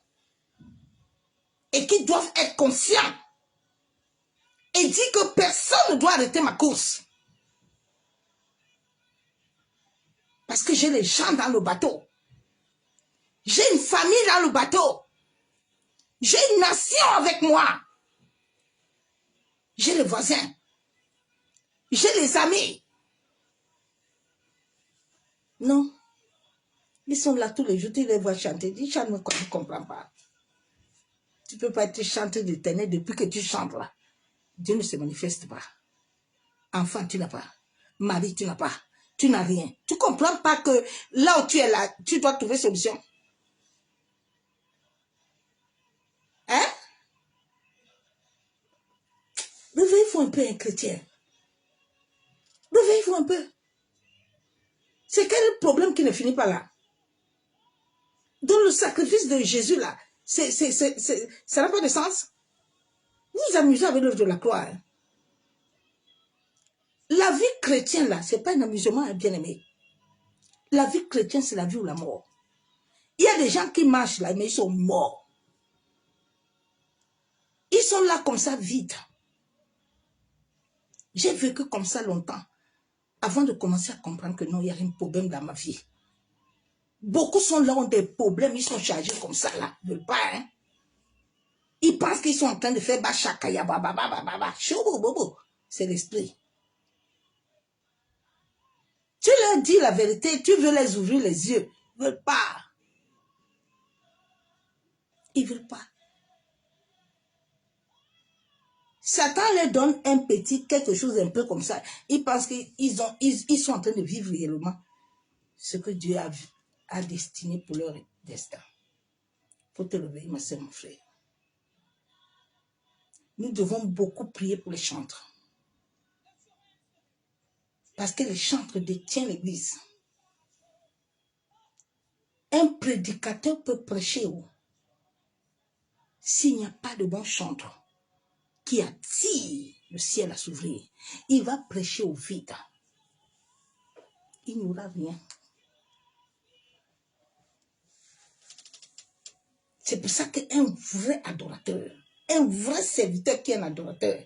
Speaker 1: et qui doivent être conscients. Et dit que personne ne doit arrêter ma course. Parce que j'ai les gens dans le bateau. J'ai une famille dans le bateau. J'ai une nation avec moi. J'ai les voisins. J'ai les amis. Non. Ils sont là tous les jours. Tu les vois chanter. Ils chantent, mais je ne comprends pas. Tu ne peux pas être chanteur de l'Éternel depuis que tu chantes là. Dieu ne se manifeste pas. Enfant, tu n'as pas. Mari, tu n'as pas. Tu n'as rien. Tu ne comprends pas que là où tu es là, tu dois trouver solution. Hein? Réveillez-vous un peu, un chrétien. Réveillez-vous un peu. C'est quel problème qui ne finit pas là? Donc le sacrifice de Jésus là, ça n'a pas de sens. Vous vous amusez avec l'œuvre de la croix. Hein? La vie chrétienne là, ce n'est pas un amusement, hein, bien aimé. La vie chrétienne, c'est la vie ou la mort. Il y a des gens qui marchent là, mais ils sont morts. Ils sont là comme ça, vides. J'ai vécu comme ça longtemps, avant de commencer à comprendre que non, il y a un problème dans ma vie. Beaucoup sont là, ont des problèmes, ils sont chargés comme ça là, ils ne veulent pas, hein. Ils pensent qu'ils sont en train de faire bachakaya, c'est l'esprit. Tu leur dis la vérité, tu veux les ouvrir les yeux, ils ne veulent pas. Ils ne veulent pas. Satan leur donne un petit, quelque chose un peu comme ça. Ils pensent qu'ils sont en train de vivre réellement ce que Dieu a destiné pour leur destin. Il faut te réveiller, ma soeur, mon frère. Nous devons beaucoup prier pour les chantres. Parce que les chantres détiennent l'église. Un prédicateur peut prêcher où? S'il n'y a pas de bon chantre qui attire le ciel à s'ouvrir, il va prêcher au vide. Il n'y aura rien. C'est pour ça qu'un vrai adorateur, un vrai serviteur qui est un adorateur,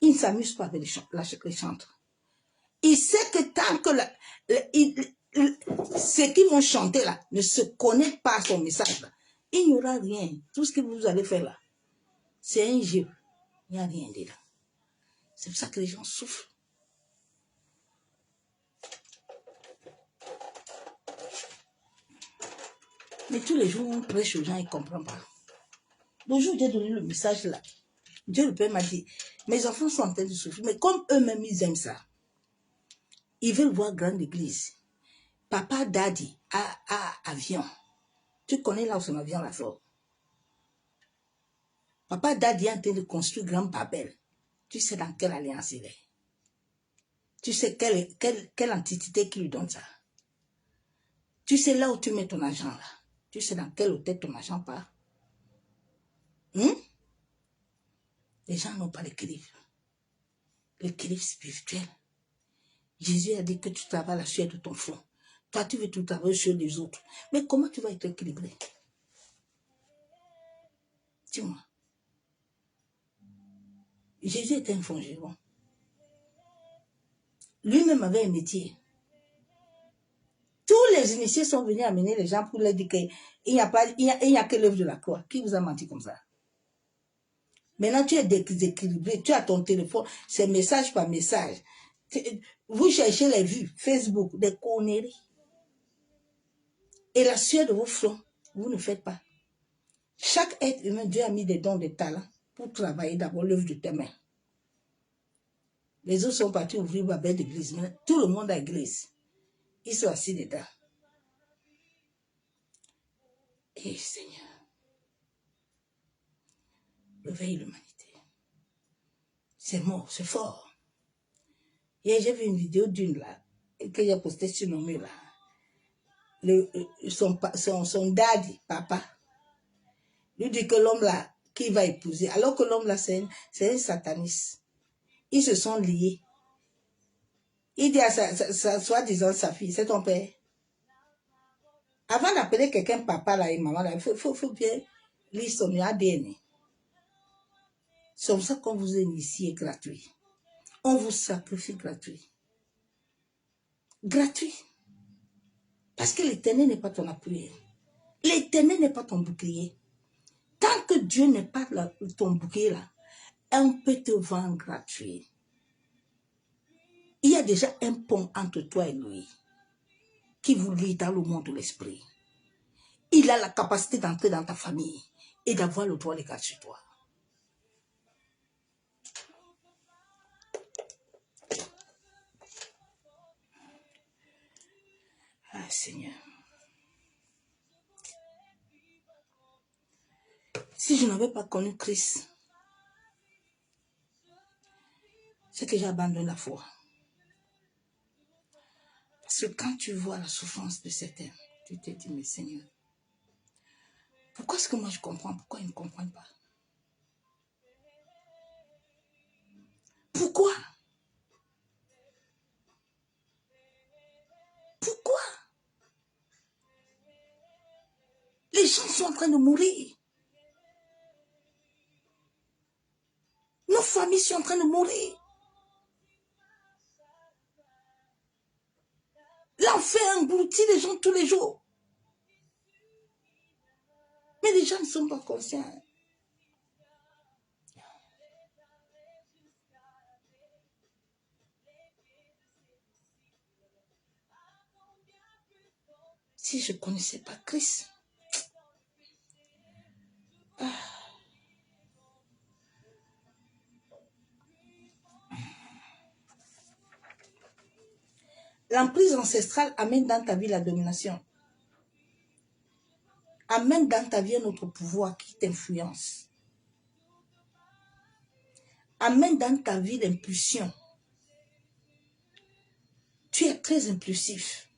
Speaker 1: il ne s'amuse pas avec les chantres. Il sait que tant que ceux qui vont chanter là ne se connaissent pas à son message, là, il n'y aura rien. Tout ce que vous allez faire là, c'est un jeu. Il n'y a rien dedans. C'est pour ça que les gens souffrent. Mais tous les jours, on prêche aux gens, ils ne comprennent pas. Le jour où j'ai donné le message là, Dieu le Père m'a dit, mes enfants sont en train de souffrir, mais comme eux-mêmes, ils aiment ça. Ils veulent voir grande église. Papa Daddy a avion. Tu connais là où son avion la flore. Papa Daddy est en train de construire Grand Babel. Tu sais dans quelle alliance il est. Tu sais quelle entité qui lui donne ça. Tu sais là où tu mets ton argent là. Tu sais dans quel hôtel ton argent part. Les gens n'ont pas l'équilibre. L'équilibre spirituel. Jésus a dit que tu travailles la sueur de ton front. Toi, tu veux tout travailler sur les autres. Mais comment tu vas être équilibré? Dis-moi. Jésus était un forgeron. Lui-même avait un métier. Tous les initiés sont venus amener les gens pour leur dire qu'il n'y a, que l'œuvre de la croix. Qui vous a menti comme ça? Maintenant, tu es déséquilibré, tu as ton téléphone, c'est message par message. Vous cherchez les vues, Facebook, des conneries. Et la sueur de vos fronts, vous ne faites pas. Chaque être humain, Dieu a mis des dons, des talents pour travailler d'abord l'œuvre de tes mains. Les autres sont partis ouvrir Babel d'église. Tout le monde a église. Ils sont assis dedans. Et Seigneur, réveille l'humanité. C'est mort, c'est fort. Hier, j'ai vu une vidéo d'une là, que j'ai postée sur nos murs là. Son daddy, papa, lui dit que l'homme là, qui va épouser, alors que l'homme là, c'est un sataniste. Ils se sont liés. Il dit à soi-disant sa fille, c'est ton père. Avant d'appeler quelqu'un papa là et maman là, il faut bien lire son ADN. C'est comme ça qu'on vous initie gratuit. On vous sacrifie gratuit. Gratuit. Parce que l'Éternel n'est pas ton appui. L'Éternel n'est pas ton bouclier. Tant que Dieu n'est pas ton bouclier là, on peut te vendre gratuit. Il y a déjà un pont entre toi et lui qui vous lie dans le monde de l'esprit. Il a la capacité d'entrer dans ta famille et d'avoir le droit légal sur toi. Ah Seigneur. Si je n'avais pas connu Christ, c'est que j'ai abandonné la foi. Parce que quand tu vois la souffrance de cet homme, tu te dis, mais Seigneur, pourquoi est-ce que moi je comprends? Pourquoi ils ne comprennent pas? Pourquoi? Pourquoi? Les gens sont en train de mourir. Nos familles sont en train de mourir. L'enfer engloutit les gens tous les jours. Mais les gens ne sont pas conscients. Si je ne connaissais pas Christ, l'emprise ancestrale amène dans ta vie la domination. Amène dans ta vie un autre pouvoir qui t'influence. Amène dans ta vie l'impulsion. Tu es très impulsif.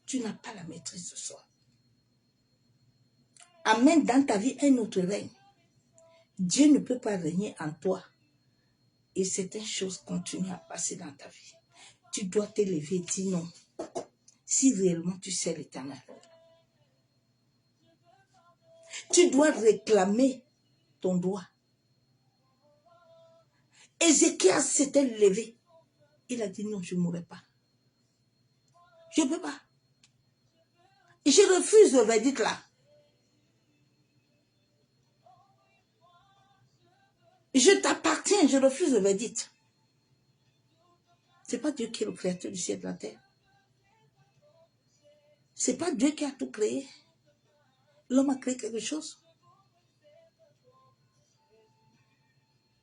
Speaker 1: Tu n'as pas la maîtrise de soi. Amène dans ta vie un autre règne. Dieu ne peut pas régner en toi. Et certaines choses continuent à passer dans ta vie. Tu dois t'élever et dire non. Si réellement tu sais l'Éternel. Tu dois réclamer ton droit. Ézéchias s'était levé. Il a dit non, je ne mourrai pas. Je ne peux pas. Je refuse le verdict là. Je t'appartiens, je refuse le verdict. Ce n'est pas Dieu qui est le créateur du ciel et de la terre. Ce n'est pas Dieu qui a tout créé. L'homme a créé quelque chose.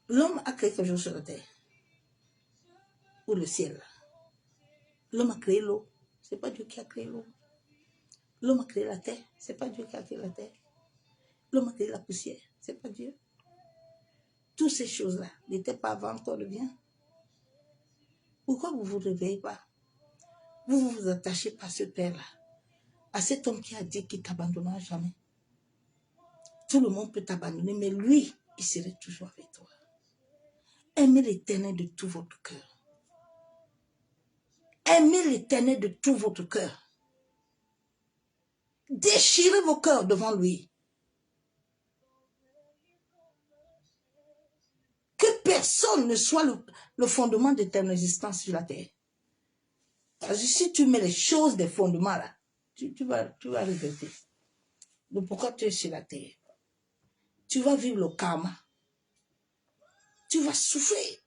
Speaker 1: L'homme a créé quelque chose sur la terre. Ou le ciel. L'homme a créé l'eau. Ce n'est pas Dieu qui a créé l'eau. L'homme a créé la terre. Ce n'est pas Dieu qui a créé la terre. L'homme a créé la poussière. Ce n'est pas Dieu. Toutes ces choses-là n'étaient pas avant toi le bien. Pourquoi vous ne vous réveillez pas? Vous vous attachez pas à ce père-là. À cet homme qui a dit qu'il ne t'abandonnera jamais. Tout le monde peut t'abandonner, mais lui, il serait toujours avec toi. Aimez l'Éternel de tout votre cœur. Aimez l'Éternel de tout votre cœur. Déchirez vos cœurs devant lui. Que personne ne soit le fondement de ton existence sur la terre. Parce que si tu mets les choses des fondements là, tu vas regretter. Donc pourquoi tu es sur la terre? Tu vas vivre le karma. Tu vas souffrir.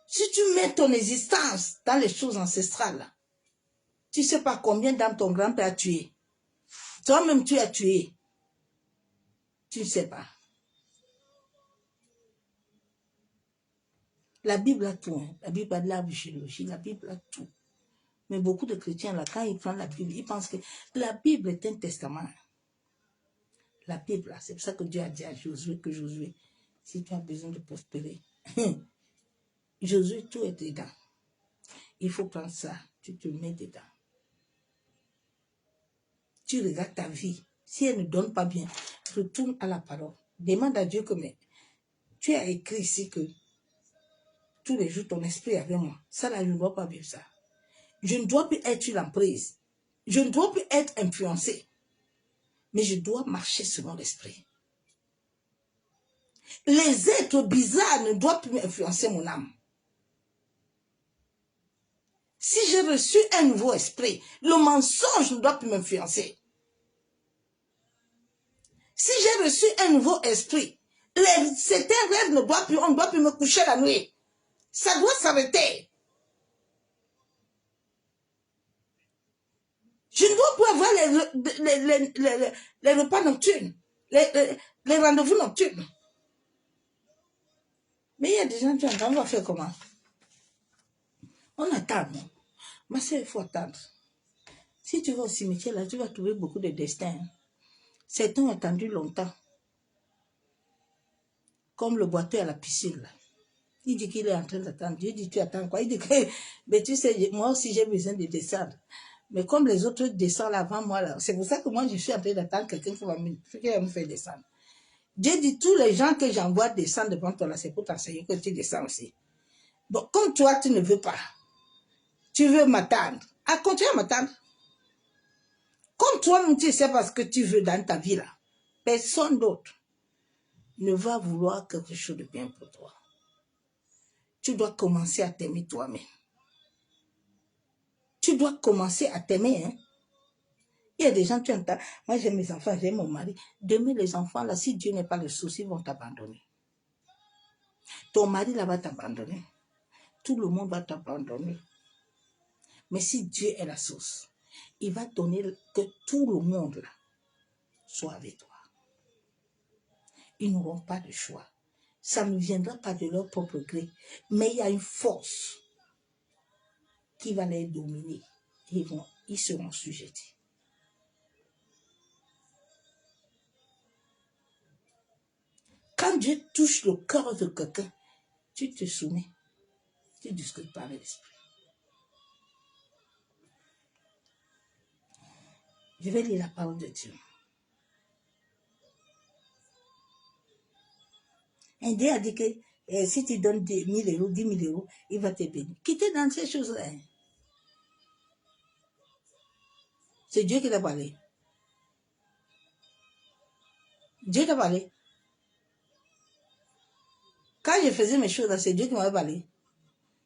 Speaker 1: Si tu mets ton existence dans les choses ancestrales, là, tu ne sais pas combien d'âmes ton grand-père a tué. Toi-même, tu as tué. Tu ne sais pas. La Bible a tout. Hein. La Bible a de l'arbre généalogie. La Bible a tout. Mais beaucoup de chrétiens, là, quand ils prennent la Bible, ils pensent que la Bible est un testament. La Bible, c'est pour ça que Dieu a dit à Josué que Josué, si tu as besoin de prospérer, Josué, tout est dedans. Il faut prendre ça, tu te mets dedans. Tu regardes ta vie. Si elle ne donne pas bien, retourne à la parole. Demande à Dieu que tu as écrit ici que tous les jours ton esprit est avec moi. Ça là, je ne dois pas vivre ça. Je ne dois plus être une emprise. Je ne dois plus être influencé. Mais je dois marcher selon l'esprit. Les êtres bizarres ne doivent plus influencer mon âme. Si j'ai reçu un nouveau esprit, le mensonge ne doit plus m'influencer. Si j'ai reçu un nouveau esprit, certains rêves on ne doit plus me coucher la nuit. Ça doit s'arrêter. Je ne dois plus avoir les repas nocturnes, les rendez-vous nocturnes. Mais il y a des gens qui entendent, on va faire comment? On attend, non? Ma soeur, il faut attendre. Si tu vas au cimetière, là, tu vas trouver beaucoup de destins. Certains ont attendu longtemps. Comme le boiteux à la piscine, là. Il dit qu'il est en train d'attendre. Dieu dit, tu attends quoi? Il dit que, mais tu sais, moi aussi, j'ai besoin de descendre. Mais comme les autres descendent avant moi, là, c'est pour ça que moi, je suis en train d'attendre quelqu'un qui va me faire descendre. Dieu dit, tous les gens que j'envoie descendre devant toi, là, c'est pour t'enseigner que tu descends aussi. Donc, comme toi, tu ne veux pas, tu veux m'attendre, continue à m'attendre. Comme toi-même, tu sais pas ce que tu veux dans ta vie, là, personne d'autre ne va vouloir quelque chose de bien pour toi. Tu dois commencer à t'aimer toi-même. Tu dois commencer à t'aimer, hein. Il y a des gens, tu entends, moi j'ai mes enfants, j'ai mon mari. Demain, les enfants, là, si Dieu n'est pas le souci, ils vont t'abandonner. Ton mari, là, va t'abandonner. Tout le monde va t'abandonner. Mais si Dieu est la source, il va donner que tout le monde, là, soit avec toi. Ils n'auront pas de choix. Ça ne viendra pas de leur propre gré. Mais il y a une force qui va les dominer. Ils seront sujettis. Quand Dieu touche le cœur de quelqu'un, tu te soumets. Tu ne discutes pas avec l'esprit. Je vais lire la parole de Dieu. Un Dieu a dit que si tu donnes 10 000 euros, 10 000 euros, il va te bénir. Quittez dans ces choses-là. Hein. C'est Dieu qui t'a parlé. Dieu t'a parlé. Quand je faisais mes choses là, c'est Dieu qui m'avait parlé.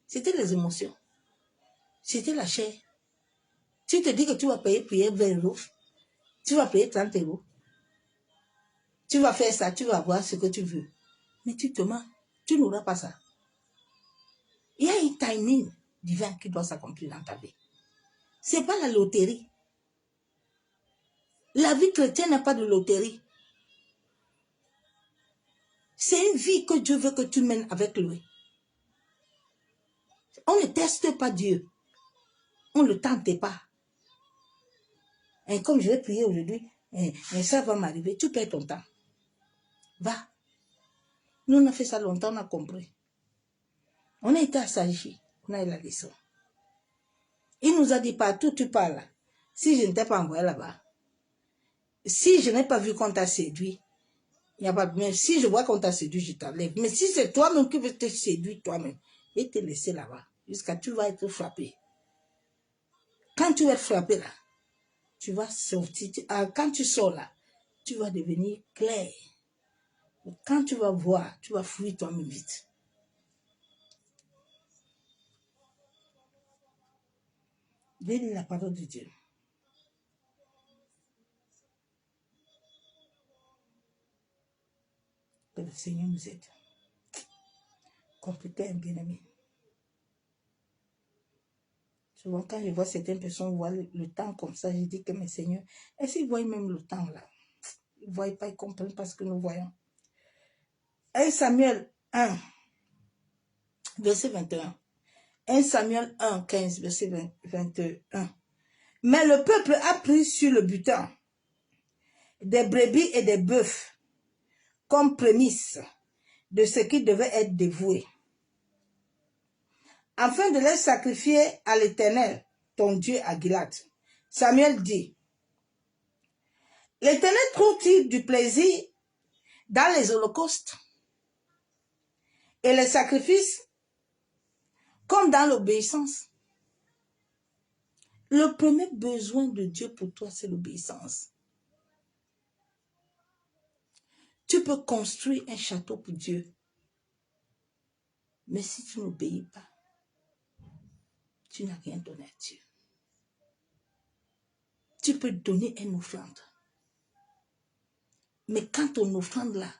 Speaker 1: C'était les émotions. C'était la chair. Tu te dis que tu vas payer 20 euros. Tu vas payer 30 euros. Tu vas faire ça, tu vas avoir ce que tu veux. Mais tu te mens. Tu n'auras pas ça. Il y a un timing divin qui doit s'accomplir dans ta vie. Ce n'est pas la loterie. La vie chrétienne n'a pas de loterie. C'est une vie que Dieu veut que tu mènes avec lui. On ne teste pas Dieu. On ne le tente pas. Et comme je vais prier aujourd'hui, ça va m'arriver. Tu perds ton temps. Va. Nous, on a fait ça longtemps, on a compris. On a été assagis. On a eu la leçon. Il nous a dit partout tu parles. Si je ne t'ai pas envoyé là-bas, si je n'ai pas vu qu'on t'a séduit, il n'y a pas de... Mais si je vois qu'on t'a séduit, je t'enlève. Mais si c'est toi-même qui veux te séduire toi-même, et te laisser là-bas, jusqu'à tu vas être frappé. Quand tu vas être frappé là, tu vas sortir. Quand tu sors là, tu vas devenir clair. Quand tu vas voir, tu vas fuir toi-même vite. Je lis la parole de Dieu. Que le Seigneur nous aide. Compliqué, un bien-aimé. Souvent, quand je vois certaines personnes voir le temps comme ça, je dis que mes seigneurs, est-ce qu'ils voient même le temps là? Ils ne voient pas, ils comprennent pas ce que nous voyons. 1 Samuel 1, verset 21. 1 Samuel 1, 15, verset 21. Mais le peuple a pris sur le butin des brebis et des bœufs comme prémisse de ce qui devait être dévoué, afin de les sacrifier à l'Éternel, ton Dieu, à Gilad. Samuel dit, l'Éternel trouve-t-il du plaisir dans les holocaustes et les sacrifices comme dans l'obéissance? Le premier besoin de Dieu pour toi, c'est l'obéissance. Tu peux construire un château pour Dieu, mais si tu n'obéis pas, tu n'as rien donné à Dieu. Tu peux donner une offrande, mais quand ton offrande là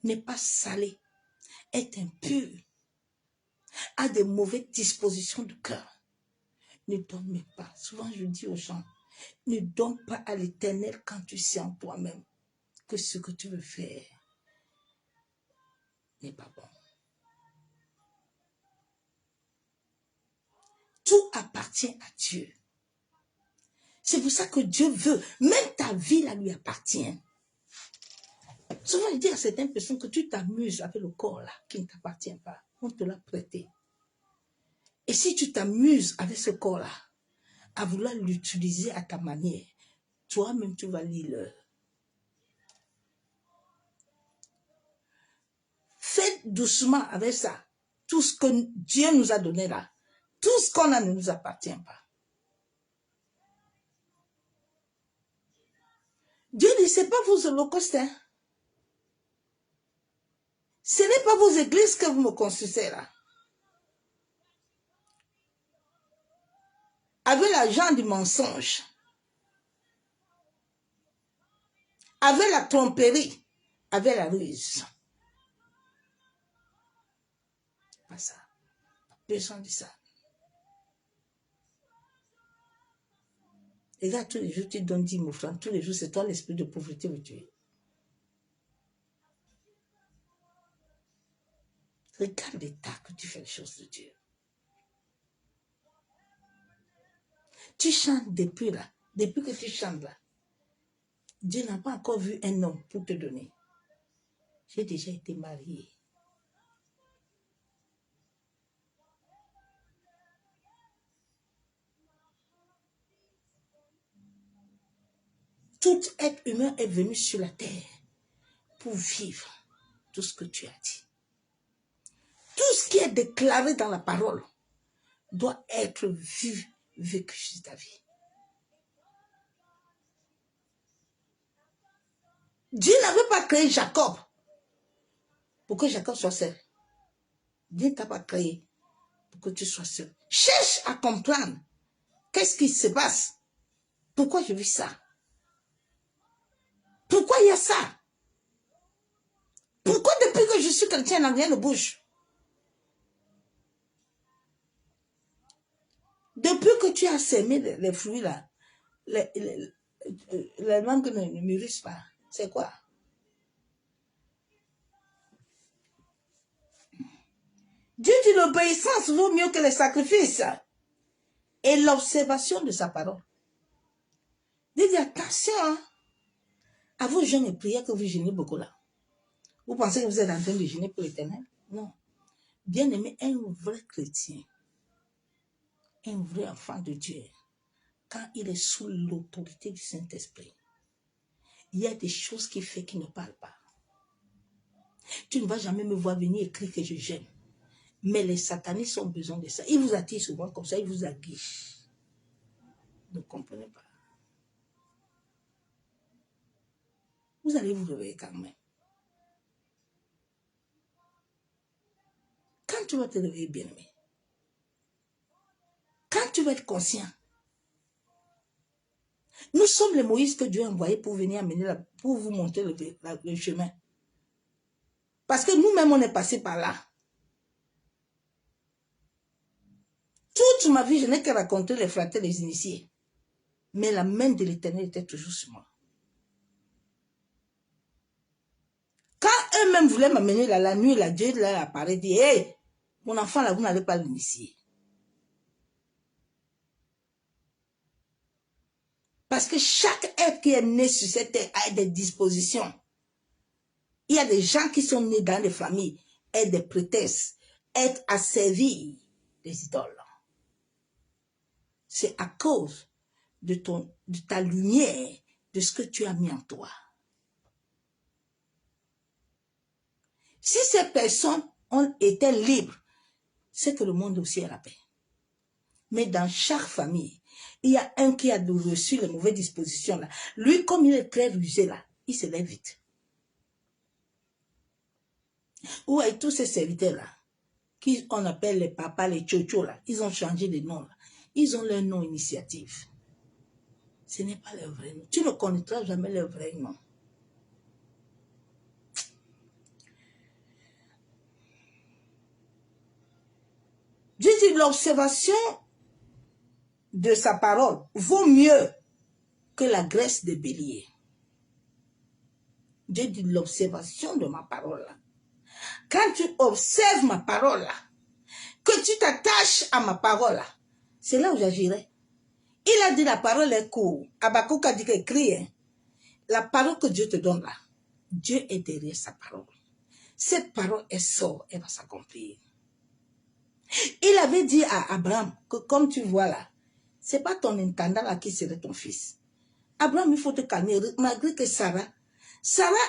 Speaker 1: n'est pas salée, est impure, a des mauvaises dispositions de cœur, ne donne pas. Souvent je dis aux gens, ne donne pas à l'Éternel quand tu sais en toi-même que ce que tu veux faire n'est pas bon. Tout appartient à Dieu. C'est pour ça que Dieu veut, même ta vie là lui appartient. Souvent je dis à certaines personnes que tu t'amuses avec le corps là qui ne t'appartient pas. On te l'a prêté. Et si tu t'amuses avec ce corps là, à vouloir l'utiliser à ta manière, toi-même tu vas lire l'heure. Faites doucement avec ça. Tout ce que Dieu nous a donné là, tout ce qu'on a ne nous appartient pas. Dieu dit, ce n'est pas vos holocaustes. Hein. Ce n'est pas vos églises que vous me construisez là. Avec l'argent du mensonge. Avec la tromperie. Avec la ruse. Pas ça. Personne dit ça. Et là, tous les jours, tu donnes 10 000 francs. Tous les jours, c'est toi l'esprit de pauvreté où tu es. Regarde l'état que tu fais les choses de Dieu. Tu chantes depuis là. Depuis que tu chantes là. Dieu n'a pas encore vu un homme pour te donner. J'ai déjà été mariée. Tout être humain est venu sur la terre pour vivre tout ce que tu as dit. Tout ce qui est déclaré dans la parole doit être vécu sur ta vie. Dieu n'avait pas créé Jacob pour que Jacob soit seul. Dieu ne t'a pas créé pour que tu sois seul. Cherche à comprendre qu'est-ce qui se passe. Pourquoi je vis ça? Pourquoi il y a ça? Pourquoi depuis que je suis chrétien, rien ne bouge? Depuis que tu as sémé les fruits là, les mangues ne mûrissent pas. C'est quoi? Dieu dit l'obéissance vaut mieux que les sacrifices et l'observation de sa parole. Dieu dit attention à vos jeûnes et prières que vous jeûnez beaucoup là. Vous pensez que vous êtes en train de jeûner pour l'Éternel? Non. Bien aimé, un vrai chrétien, un vrai enfant de Dieu, quand il est sous l'autorité du Saint-Esprit, il y a des choses qu'il fait qu'il ne parle pas. Tu ne vas jamais me voir venir écrire que je jeûne. Mais les satanistes ont besoin de ça. Ils vous attirent souvent comme ça, ils vous aguichent. Vous ne comprenez pas. Vous allez vous réveiller quand même. Quand tu vas te réveiller, bien-aimé, quand tu vas être conscient, nous sommes les Moïse que Dieu a envoyés pour venir amener, pour vous montrer le chemin. Parce que nous-mêmes, on est passé par là. Toute ma vie, je n'ai que raconté les flattés, les initiés. Mais la main de l'Éternel était toujours sur moi. Quand eux-mêmes voulaient m'amener là, la nuit, là, Dieu là, apparaît et dit, hey, mon enfant là, vous n'allez pas l'initier. Parce que chaque être qui est né sur cette terre a des dispositions. Il y a des gens qui sont nés dans des familles, et des prétextes, être asservis des idoles. C'est à cause de ta lumière, de ce que tu as mis en toi. Si ces personnes étaient libres, c'est que le monde aussi est la paix. Mais dans chaque famille, il y a un qui a reçu les mauvaises dispositions là. Lui, comme il est très rusé là, il se lève vite. Ou avec tous ces serviteurs là, qu'on appelle les papas, les tchotchos là, ils ont changé de nom là. Ils ont leur nom initiative. Ce n'est pas leur vrai nom. Tu ne connaîtras jamais leur vrai nom. Dieu dit l'observation de sa parole vaut mieux que la graisse de bélier. Dieu dit l'observation de ma parole là. Quand tu observes ma parole là, que tu t'attaches à ma parole là, c'est là où j'agirai. Il a dit la parole est courte. Habakkuk a dit qu'il écrit, hein, la parole que Dieu te donne là, Dieu est derrière sa parole. Cette parole est sort, elle va s'accomplir. Il avait dit à Abraham que comme tu vois là, c'est pas ton intendant là qui serait ton fils. Abraham, il faut te calmer, malgré que Sarah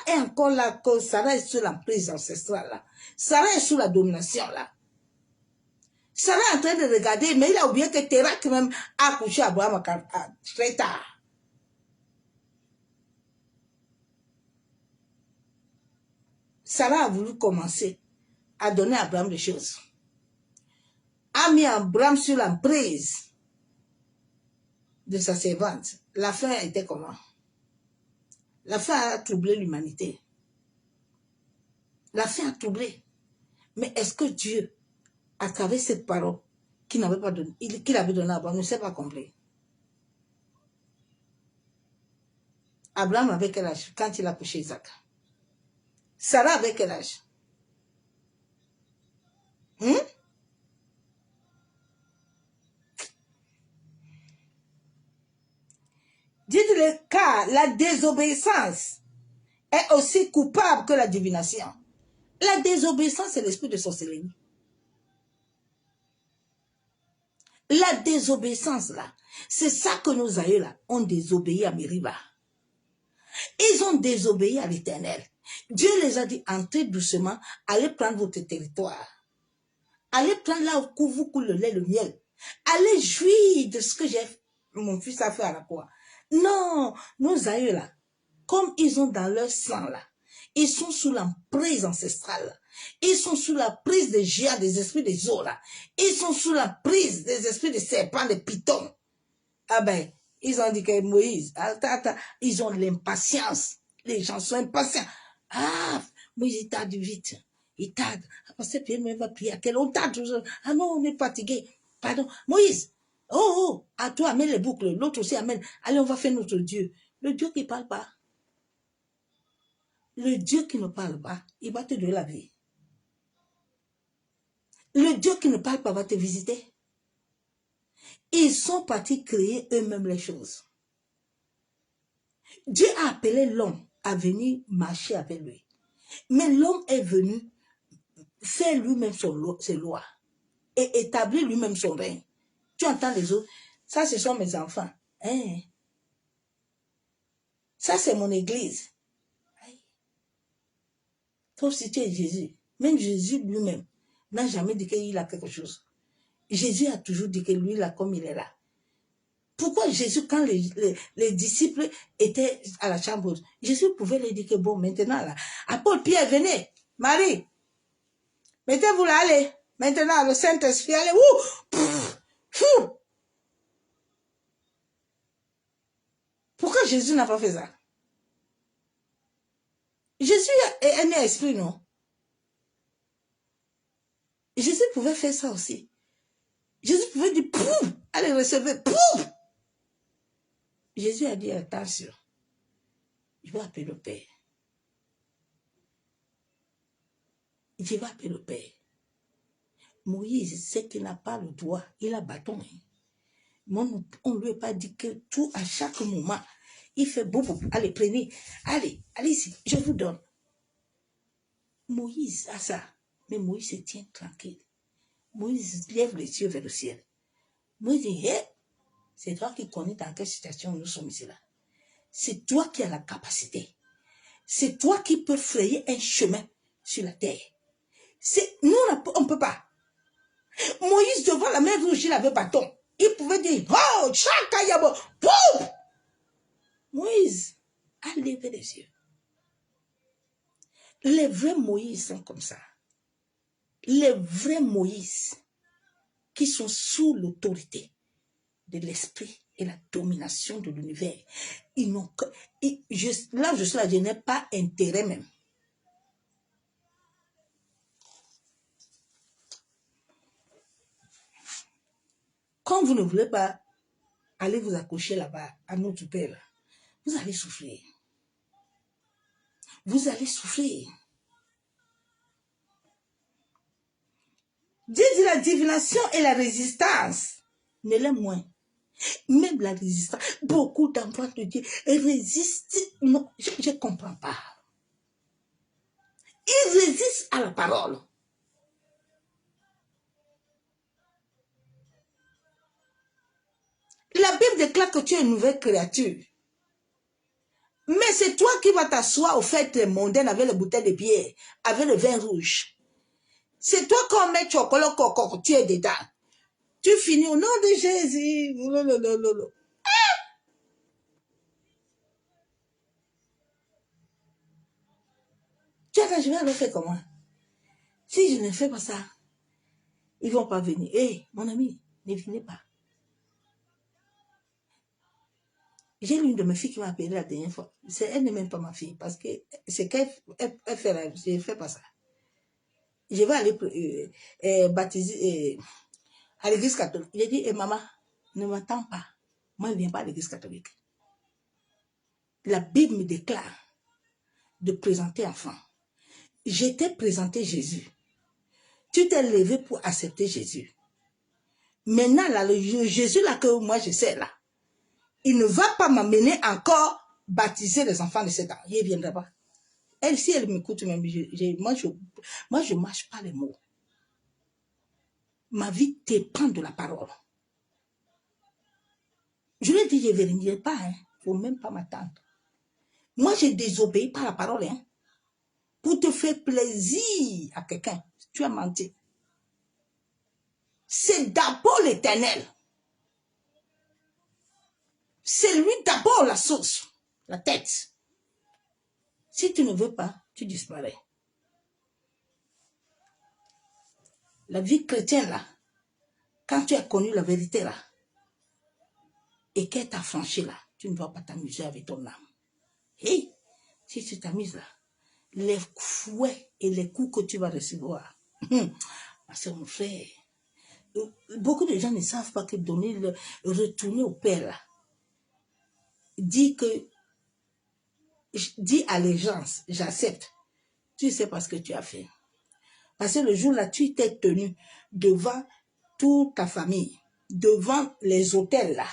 Speaker 1: est encore là, que Sarah est sous l'emprise ancestrale là. Sarah est sous la domination là. Sarah est en train de regarder, mais il a oublié que Térak même a accouché Abraham très tard. Sarah a voulu commencer à donner à Abraham des choses. A mis Abraham sur l'emprise de sa servante. La fin était comment? La fin a troublé l'humanité. La fin a troublé. Mais est-ce que Dieu, à travers cette parole qu'il n'avait pas donné, qu'il avait donnée à Abraham, ne s'est pas compris? Abraham avait quel âge quand il a couché Isaac? Sarah avait quel âge? Dites-le, car la désobéissance est aussi coupable que la divination. La désobéissance, c'est l'esprit de sorcellerie. La désobéissance, là, c'est ça que nos aïeux, là, ont désobéi à Mériba. Ils ont désobéi à l'Éternel. Dieu les a dit, entrez doucement, allez prendre votre territoire. Allez prendre là où vous coule le lait, le miel. Allez jouir de ce que mon fils a fait à la croix. Non, nos aïeux, là, comme ils ont dans leur sang, là, ils sont sous l'emprise ancestrale. Ils sont sous la prise des géants, des esprits des eaux, là. Ils sont sous la prise des esprits des serpents, des pitons. Ah ben, ils ont dit que Moïse, ils ont l'impatience. Les gens sont impatients. Ah, Moïse, il tarde vite. Il tarde. Parce que Pierre va prier à quel on tarde toujours. Ah non, on est fatigué. Pardon. Moïse, oh, à toi, amène les boucles. L'autre aussi amène. Allez, on va faire notre Dieu. Le Dieu qui ne parle pas. Le Dieu qui ne parle pas, il va te donner la vie. Le Dieu qui ne parle pas va te visiter. Ils sont partis créer eux-mêmes les choses. Dieu a appelé l'homme à venir marcher avec lui. Mais l'homme est venu faire lui-même ses lois et établir lui-même son règne. Tu entends les autres? Ça, ce sont mes enfants. Hein? Ça, c'est mon église. Sauf si tu es Jésus. Même Jésus lui-même n'a jamais dit qu'il a quelque chose. Jésus a toujours dit que lui, là, comme il est là. Pourquoi Jésus, quand les disciples étaient à la chambre, Jésus pouvait leur dire que bon, maintenant, là, Apôtre Pierre, venez, Marie, mettez-vous là, allez, maintenant, le Saint-Esprit, allez, Pourquoi Jésus n'a pas fait ça? Jésus est né à esprit, non? Jésus pouvait faire ça aussi. Jésus pouvait dire, pouf, allez recevoir, pouf. Jésus a dit, attention, je vais appeler le Père. Je vais appeler le Père. Moïse, c'est qu'il n'a pas le doigt, il a bâton. On ne lui a pas dit que tout, à chaque moment, il fait beaucoup. Allez, prenez, allez ici, je vous donne. Moïse a ça, mais Moïse se tient tranquille. Moïse lève les yeux vers le ciel. Moïse dit, hé, c'est toi qui connais dans quelle situation nous sommes ici là. C'est toi qui as la capacité. C'est toi qui peux frayer un chemin sur la terre. Nous, on ne peut pas. Moïse, devant la mer rouge, il avait bâton. Il pouvait dire, oh, chakayabo, pouf! Moïse a levé les yeux. Les vrais Moïse sont comme ça. Les vrais Moïse qui sont sous l'autorité de l'esprit et la domination de l'univers. Ils n'ont que... là, je n'ai pas intérêt même. Quand vous ne voulez pas aller vous accrocher là-bas, à notre père, vous allez souffrir. Vous allez souffrir. Dieu dit la divination et la résistance ne l'est moins. Même la résistance, beaucoup d'enfants de Dieu résistent. Non, je ne comprends pas. Ils résistent à la parole. La Bible déclare que tu es une nouvelle créature. Mais c'est toi qui vas t'asseoir au fait mondaine avec les bouteilles de bière, avec le vin rouge. C'est toi qu'on met chocolat coco, tu es dedans. Tu finis au nom de Jésus. Tu as je vais aller faire comment? Si je ne fais pas ça, ils ne vont pas venir. Hé, mon ami, ne venez pas. J'ai l'une de mes filles qui m'a appelé la dernière fois. Elle n'est même pas ma fille, parce que c'est qu'elle fait là, je ne fais pas ça. Je vais aller baptiser à l'église catholique. J'ai dit, maman, ne m'attends pas. Moi, je ne viens pas à l'église catholique. La Bible me déclare de présenter enfant. Je t'ai présenté Jésus. Tu t'es levé pour accepter Jésus. Maintenant, là, le Jésus là que moi je sais là, il ne va pas m'amener encore baptiser les enfants de 7 ans. Il ne viendra pas. Elle, si elle m'écoute même, moi, je ne marche pas les mots. Ma vie dépend de la parole. Je lui ai dit, je ne viendrai pas. Il ne faut même pas m'attendre. Moi, j'ai désobéi par la parole. Hein. Pour te faire plaisir à quelqu'un, tu as menti. C'est d'abord l'Éternel. C'est lui d'abord la source, la tête. Si tu ne veux pas, tu disparais. La vie chrétienne, là, quand tu as connu la vérité, là, et qu'elle t'a franchi, là, tu ne vas pas t'amuser avec ton âme. Et si tu t'amuses, là, les fouets et les coups que tu vas recevoir, c'est mon frère. Beaucoup de gens ne savent pas que retourner au Père, là, dit allégeance, j'accepte. Tu sais pas ce que tu as fait. Parce que le jour-là, tu t'es tenu devant toute ta famille, devant les hôtels là,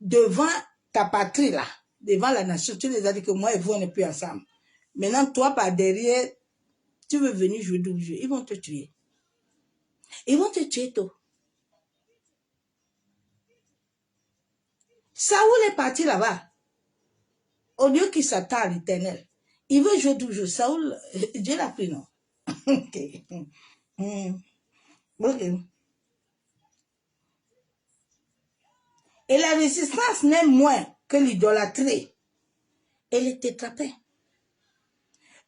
Speaker 1: devant ta patrie là, devant la nation. Tu les as dit que moi et vous, on n'est plus ensemble. Maintenant, toi, par derrière, tu veux venir jouer double jeu. Ils vont te tuer. Ils vont te tuer tôt. Saoul est parti là-bas. Au lieu qu'il s'attend à l'Éternel. Il veut jouer double jeu. Saoul, Dieu l'a pris, non? Ok. Ok. Et la résistance n'est moins que l'idolâtrie et les tétrapins.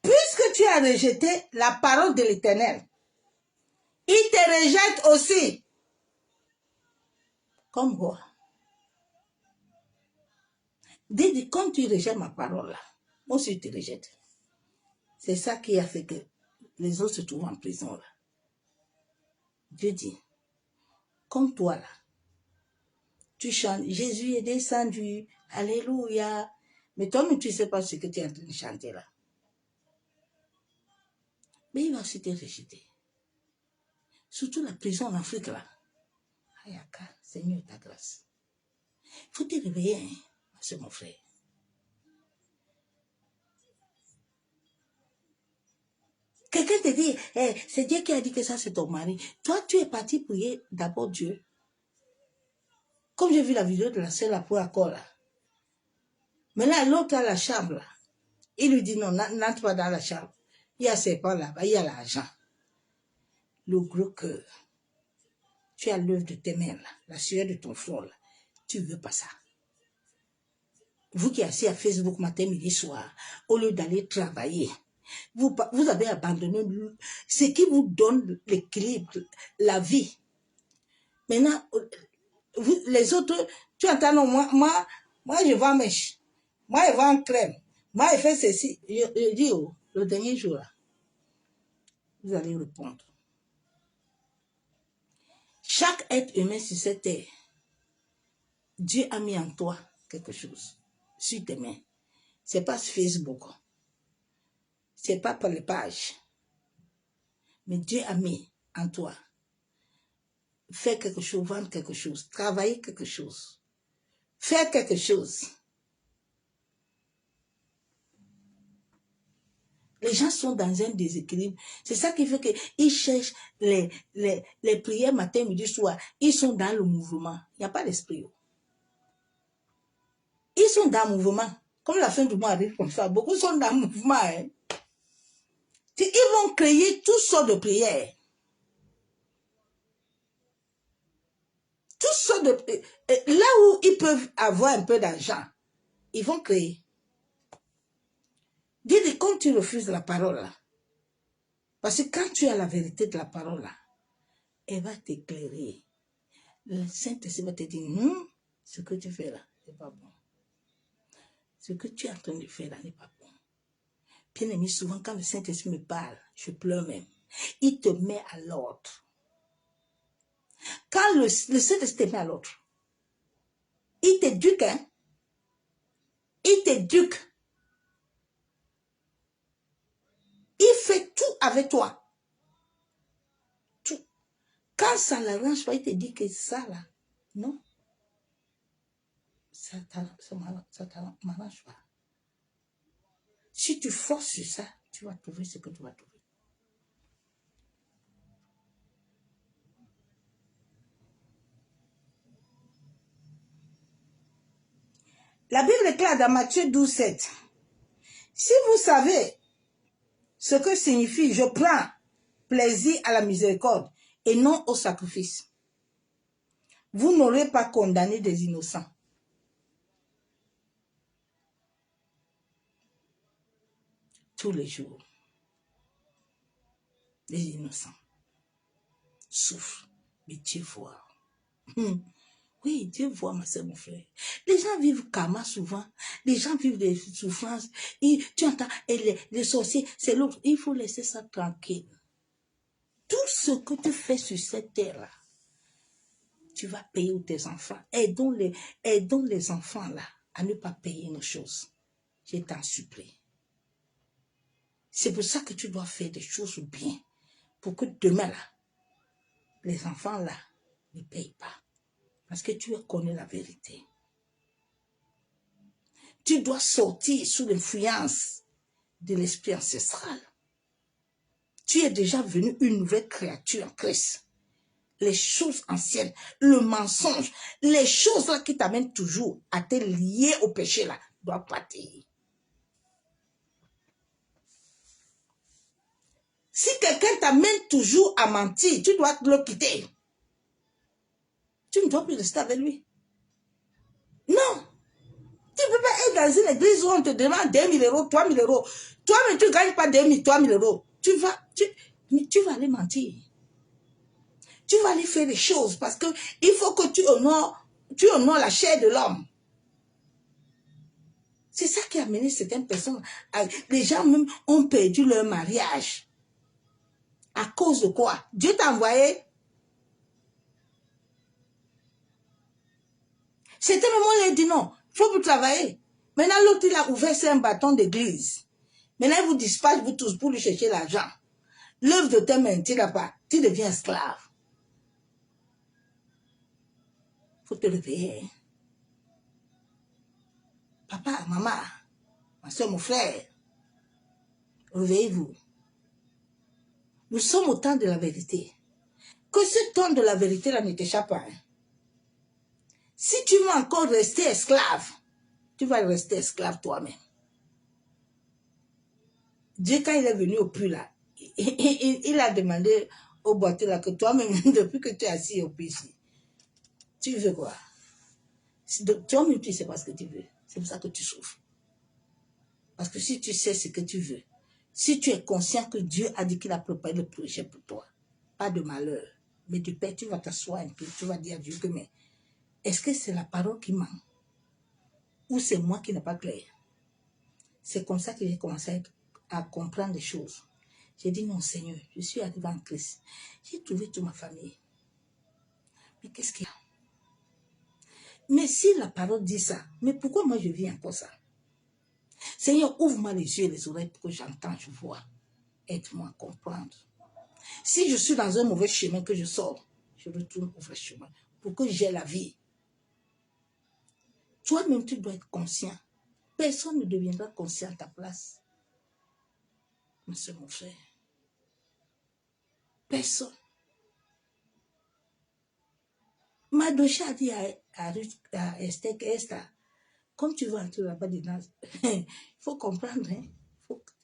Speaker 1: Puisque tu as rejeté la parole de l'Éternel, il te rejette aussi comme roi. Dis, quand tu rejettes ma parole là, moi aussi je te rejette. C'est ça qui a fait que les autres se trouvent en prison là. Dieu dit, comme toi là, tu chantes, Jésus est descendu, alléluia. Mais toi-même, tu ne sais pas ce que tu es en train de chanter là. Mais il va aussi te rejeter. Surtout la prison en Afrique là. Ayaka, Seigneur, ta grâce. Il faut te réveiller, hein, c'est mon frère. Quelqu'un te dit, hey, c'est Dieu qui a dit que ça c'est ton mari. Toi, tu es parti prier d'abord Dieu. Comme j'ai vu la vidéo de la sœur là pour accord là. Maintenant, l'autre a la chambre là. Il lui dit non, n'entre pas dans la chambre. Il y a ses pas là-bas, il y a l'argent. Le gros cœur. Tu as l'œuvre de tes mains là, la sueur de ton front là. Tu veux pas ça. Vous qui êtes assis à Facebook matin, midi, soir, au lieu d'aller travailler, vous avez abandonné ce qui vous donne l'équilibre, la vie. Maintenant, les autres, tu entends, non, moi, je vends mèche. Moi, je vends crème. Moi, je fais ceci. Je dis, oh, le dernier jour, là, vous allez répondre. Chaque être humain sur cette terre, Dieu a mis en toi quelque chose, sur tes mains. C'est pas sur Facebook, c'est pas par les pages, mais Dieu a mis en toi. Faire quelque chose, vendre quelque chose, travailler quelque chose, faire quelque chose. Les gens sont dans un déséquilibre. C'est ça qui fait qu'ils cherchent les prières matin, midi, soir. Ils sont dans le mouvement. Il n'y a pas d'esprit. Ils sont dans le mouvement. Comme la fin du mois arrive comme ça, beaucoup sont dans le mouvement. Hein. Ils vont créer toutes sortes de prières. Toutes sortes de prières. Là où ils peuvent avoir un peu d'argent, ils vont créer. Dis, quand tu refuses la parole là, parce que quand tu as la vérité de la parole là, elle va t'éclairer. Le Saint-Esprit va te dire, ce que tu fais là, c'est pas bon. Ce que tu es en train de faire là n'est pas bon. Bien aimé, souvent quand le Saint-Esprit me parle, je pleure même. Il te met à l'ordre. Quand le Saint-Esprit te met à l'ordre, il t'éduque, hein. Il t'éduque. Il fait tout avec toi. Tout. Quand ça l'arrange pas, il te dit que ça là, non. Ça ne m'arrange pas. Si tu forces sur ça, tu vas trouver ce que tu vas trouver. La Bible est claire dans Matthieu 12, 7. Si vous savez ce que signifie « je prends plaisir à la miséricorde et non au sacrifice », vous n'aurez pas condamné des innocents. Tous les jours, les innocents souffrent, mais Dieu voit. Oui, Dieu voit, ma soeur, mon frère. Les gens vivent karma souvent. Les gens vivent des souffrances. Et tu entends, et les sorciers, c'est l'autre. Il faut laisser ça tranquille. Tout ce que tu fais sur cette terre-là, tu vas payer tes enfants. Aidons les enfants là à ne pas payer nos choses. Je t'en supplie. C'est pour ça que tu dois faire des choses bien. Pour que demain là, les enfants là ne payent pas. Parce que tu connais la vérité. Tu dois sortir sous l'influence de l'esprit ancestral. Tu es déjà devenu une nouvelle créature en Christ. Les choses anciennes, le mensonge, les choses là qui t'amènent toujours à te lier au péché là, doivent partir. Si quelqu'un t'amène toujours à mentir, tu dois le quitter. Tu ne dois plus rester avec lui. Non. Tu ne peux pas être dans une église où on te demande 2 000 euros, 3 000 euros. Toi-même, tu ne gagnes pas 2 000, 3 000 euros. Tu vas aller mentir. Tu vas aller faire des choses parce qu'il faut que tu honores la chair de l'homme. C'est ça qui a amené certaines personnes. Les gens même ont perdu leur mariage. À cause de quoi? Dieu t'a envoyé. C'était le moment où il a dit non, il faut vous travailler. Maintenant, l'autre, il a ouvert un bâton d'église. Maintenant, il vous dispatche, vous tous, pour lui chercher l'argent. L'œuvre de tes mains, tu n'as pas. Tu deviens esclave. Il faut te réveiller. Papa, maman, ma soeur, mon frère, réveillez-vous. Nous sommes au temps de la vérité. Que ce temps de la vérité-là ne t'échappe pas. Hein. Si tu veux encore rester esclave, tu vas rester esclave toi-même. Dieu, quand il est venu au puits là, il a demandé au boiteux là que toi-même, depuis que tu es assis au puits ici, tu veux quoi? Toi-même, tu ne sais pas ce que tu veux. C'est pour ça que tu souffres. Parce que si tu sais ce que tu veux, si tu es conscient que Dieu a dit qu'il a préparé le projet pour toi, pas de malheur, mais de paix, tu vas t'asseoir un peu, tu vas dire à Dieu que mais est-ce que c'est la parole qui manque? Ou c'est moi qui n'ai pas clair? C'est comme ça que j'ai commencé à comprendre des choses. J'ai dit non Seigneur, je suis arrivé en Christ. J'ai trouvé toute ma famille. Mais qu'est-ce qu'il y a? Mais si la parole dit ça, mais pourquoi moi je vis encore ça? Seigneur, ouvre-moi les yeux et les oreilles pour que j'entende, je vois. Aide-moi à comprendre. Si je suis dans un mauvais chemin que je sors, je retourne au vrai chemin pour que j'ai la vie. Toi-même, tu dois être conscient. Personne ne deviendra conscient à ta place. Mais c'est mon frère. Personne. Madocha a dit à Esther que Esther, comme tu vas entrer là-bas dedans, il faut comprendre, hein?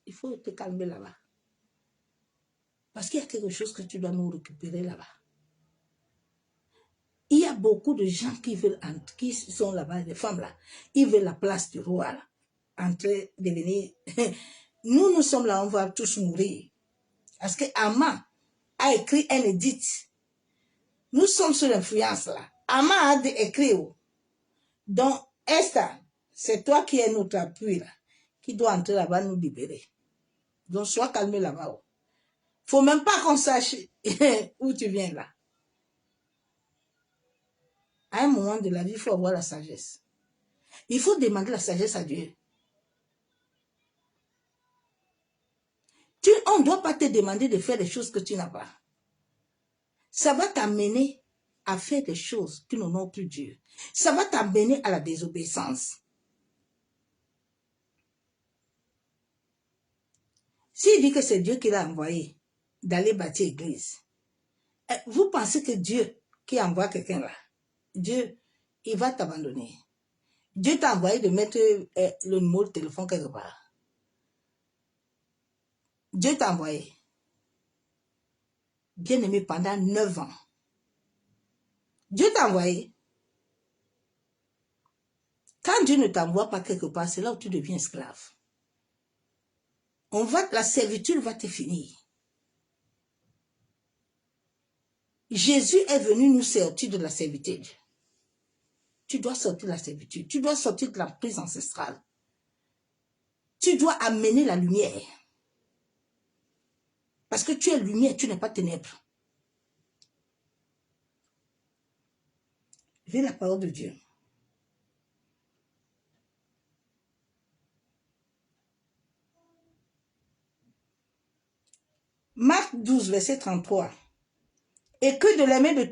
Speaker 1: Il faut te calmer là-bas. Parce qu'il y a quelque chose que tu dois nous récupérer là-bas. Il y a beaucoup de gens qui sont là-bas, des femmes là, ils veulent la place du roi là, entrer, devenir. Nous sommes là, on va tous mourir. Parce que Haman a écrit un édit. Nous sommes sous l'influence là. Haman a écrit. Donc, Esther, c'est toi qui es notre appui là, qui doit entrer là-bas nous libérer. Donc, sois calmé là-bas. Faut même pas qu'on sache où tu viens là. À un moment de la vie, il faut avoir la sagesse. Il faut demander la sagesse à Dieu. On ne doit pas te demander de faire des choses que tu n'as pas. Ça va t'amener à faire des choses qui n'honorent plus Dieu. Ça va t'amener à la désobéissance. S'il dit que c'est Dieu qui l'a envoyé d'aller bâtir l'église, vous pensez que Dieu qui envoie quelqu'un là, Dieu, il va t'abandonner. Dieu t'a envoyé de mettre le numéro de téléphone quelque part. Dieu t'a envoyé. Bien-aimé, pendant 9 ans. Dieu t'a envoyé. Quand Dieu ne t'envoie pas quelque part, c'est là où tu deviens esclave. La servitude va te finir. Jésus est venu nous sortir de la servitude. Tu dois sortir de la servitude. Tu dois sortir de la prise ancestrale. Tu dois amener la lumière. Parce que tu es lumière, tu n'es pas ténèbres. Vis la parole de Dieu. Marc 12, verset 33. Et que de l'aimer de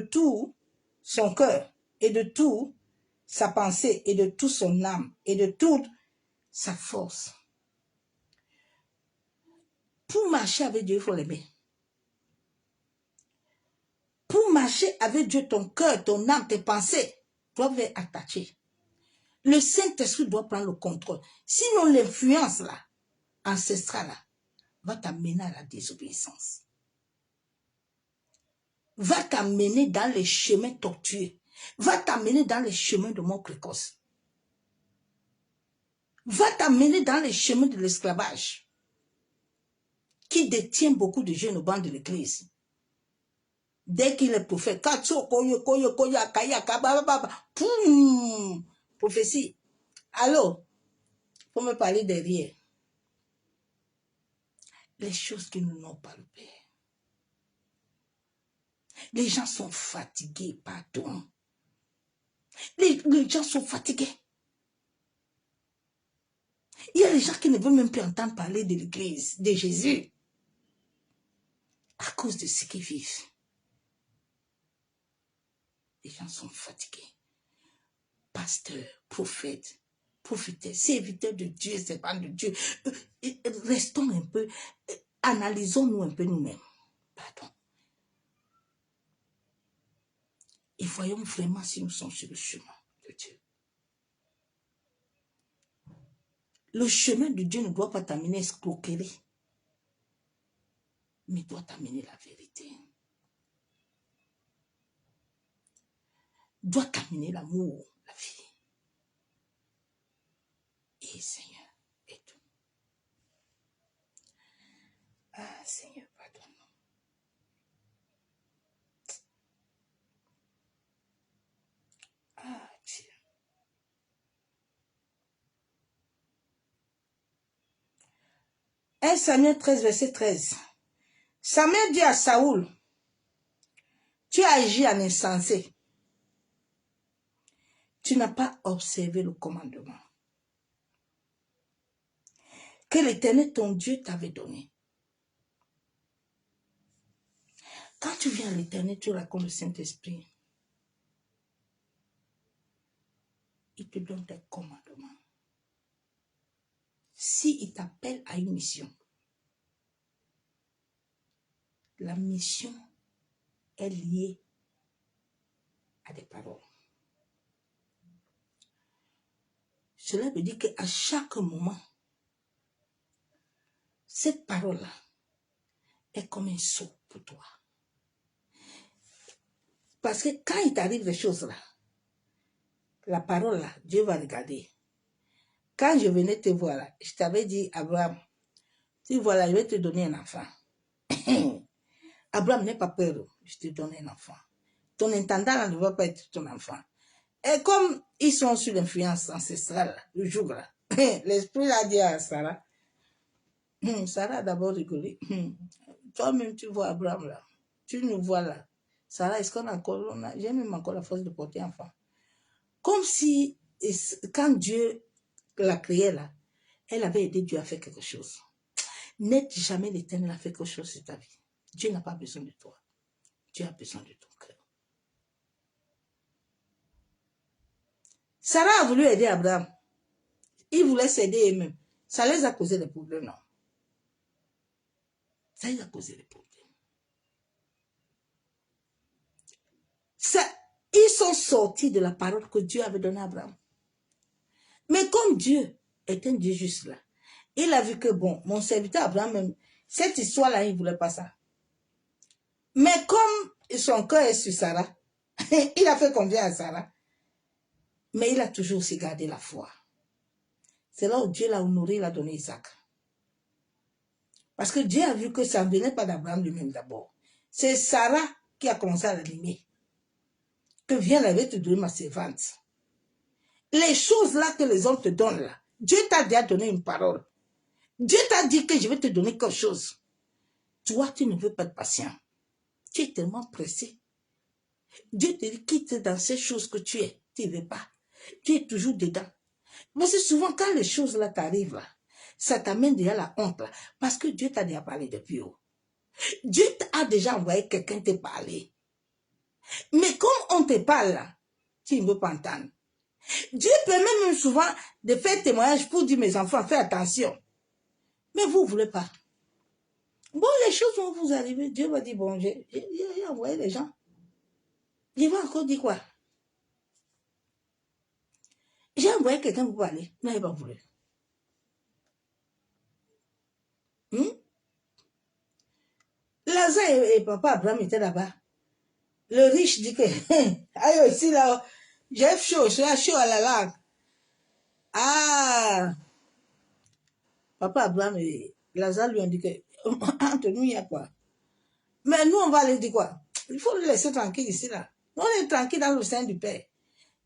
Speaker 1: tout son cœur, et de tout sa pensée, et de toute son âme, et de toute sa force. Pour marcher avec Dieu, il faut l'aimer. Pour marcher avec Dieu, ton cœur, ton âme, tes pensées doivent être attachées. Le Saint-Esprit doit prendre le contrôle. Sinon, l'influence là, ancestrale là, va t'amener à la désobéissance. Va t'amener dans les chemins tortueux. Va t'amener dans les chemins de mort précoce. Va t'amener dans les chemins de l'esclavage qui détient beaucoup de jeunes au banc de l'église. Dès qu'il est prophète, prophétie. Allô, faut me parler derrière. Les choses qui ne n'ont pas le Père. Les gens sont fatigués, pardon. Les gens sont fatigués. Il y a des gens qui ne veulent même plus entendre parler de l'église, de Jésus, à cause de ce qu'ils vivent. Les gens sont fatigués. Pasteurs, prophètes, prophétesses, serviteurs de Dieu, servants de Dieu. Restons un peu, analysons-nous un peu nous-mêmes. Pardon. Et voyons vraiment si nous sommes sur le chemin de Dieu. Le chemin de Dieu ne doit pas t'amener à escroquerie, mais doit t'amener la vérité. Doit t'amener l'amour, la vie. Et Seigneur, et tout. Ah, Seigneur, pardonne-nous. Ah, Dieu. 1 Samuel 13, verset 13. Samuel dit à Saoul, tu as agi en insensé. Tu n'as pas observé le commandement que l'Éternel, ton Dieu, t'avait donné. Quand tu viens à l'Éternel, tu racontes le Saint-Esprit. Il te donne des commandements. S'il t'appelle à une mission, la mission est liée à des paroles. Cela veut dire qu'à chaque moment, cette parole-là est comme un sceau pour toi. Parce que quand il t'arrive des choses-là, la parole-là, Dieu va regarder. Quand je venais te voir là, je t'avais dit, Abraham, tu vois là, je vais te donner un enfant. Abraham, n'aie pas peur, je te donne un enfant. Ton intendant là, ne va pas être ton enfant. Et comme ils sont sous l'influence ancestrale, le jour là, l'esprit a dit à Sarah, Sarah a d'abord rigolé. Toi-même, tu vois Abraham là, tu nous vois là. Sarah, est-ce qu'on a encore, j'ai même encore la force de porter enfant. Comme si, quand Dieu l'a créé là, elle avait aidé Dieu à faire quelque chose. N'aide jamais l'Éternel à faire quelque chose sur ta vie. Dieu n'a pas besoin de toi. Dieu a besoin de ton cœur. Sarah a voulu aider Abraham. Il voulait s'aider eux-mêmes. Ça les a causé des problèmes, non? Ça les a causé des problèmes. Ils sont sortis de la parole que Dieu avait donnée à Abraham. Mais comme Dieu est un Dieu juste là, il a vu que, bon, mon serviteur Abraham, même, cette histoire-là, il ne voulait pas ça. Mais comme son cœur est sur Sarah, il a fait confiance à Sarah. Mais il a toujours aussi gardé la foi. C'est là où Dieu l'a honoré, il a donné Isaac. Parce que Dieu a vu que ça ne venait pas d'Abraham lui-même d'abord. C'est Sarah qui a commencé à l'animer. Que viens là, je vais te donner ma servante. Les choses là que les hommes te donnent là, Dieu t'a déjà donné une parole. Dieu t'a dit que je vais te donner quelque chose. Toi, tu ne veux pas être patient. Tu es tellement pressé. Dieu te dit, quitte dans ces choses que tu es. Tu ne veux pas. Tu es toujours dedans. Mais c'est souvent quand les choses là t'arrivent là, ça t'amène déjà la honte là. Parce que Dieu t'a déjà parlé depuis haut. Dieu a déjà envoyé quelqu'un te parler. Mais comme on te parle là, tu ne veux pas entendre. Dieu permet même souvent de faire témoignage pour dire mes enfants, faites attention. Mais vous ne voulez pas. Bon, les choses vont vous arriver. Dieu va dire, bon, j'ai envoyé les gens. Il va encore dire quoi? J'ai envoyé quelqu'un pour parler. Non, il n'a pas voulu. Lazare et papa Abraham étaient là-bas. Le riche dit que, aïe, ici, là, j'ai chaud, j'ai chaud à la langue. Ah! Papa Abraham et Lazare lui ont dit que, entre nous, il y a quoi? Mais nous, on va aller dire quoi? Il faut le laisser tranquille ici, là. Nous, on est tranquille dans le sein du Père.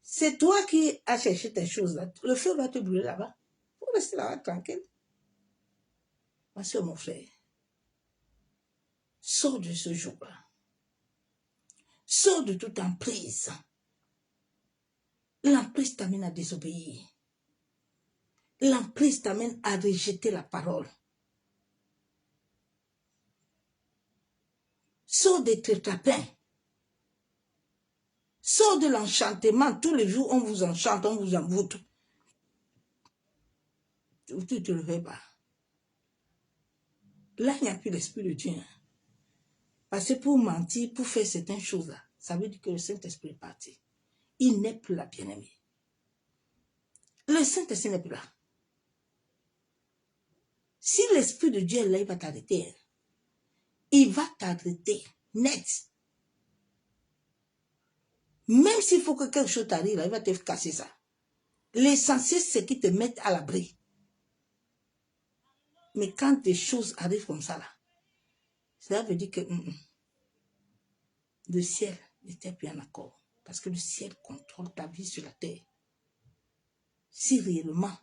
Speaker 1: C'est toi qui as cherché tes choses, là. Le feu va te brûler là-bas. Il faut rester là tranquille. Ma soeur, mon frère, sors de ce jour-là. Sors de toute emprise. L'emprise t'amène à désobéir. L'emprise t'amène à rejeter la parole. Sors des tétrapins. Sors de l'enchantement. Tous les jours, on vous enchante, on vous envoûte. Tu ne te le fais pas. Là, il n'y a plus l'Esprit de Dieu. Parce que pour mentir, pour faire certaines choses-là, ça veut dire que le Saint-Esprit est parti. Il n'est plus là, bien-aimé. Le Saint-Esprit n'est plus là. Si l'Esprit de Dieu est là, il va t'arrêter. Il va t'arrêter net. Même s'il faut que quelque chose t'arrive, là, il va te casser ça. L'essentiel, c'est qu'il te mette à l'abri. Mais quand des choses arrivent comme ça, là, cela veut dire que le ciel n'était plus en accord. Parce que le ciel contrôle ta vie sur la terre. Si réellement,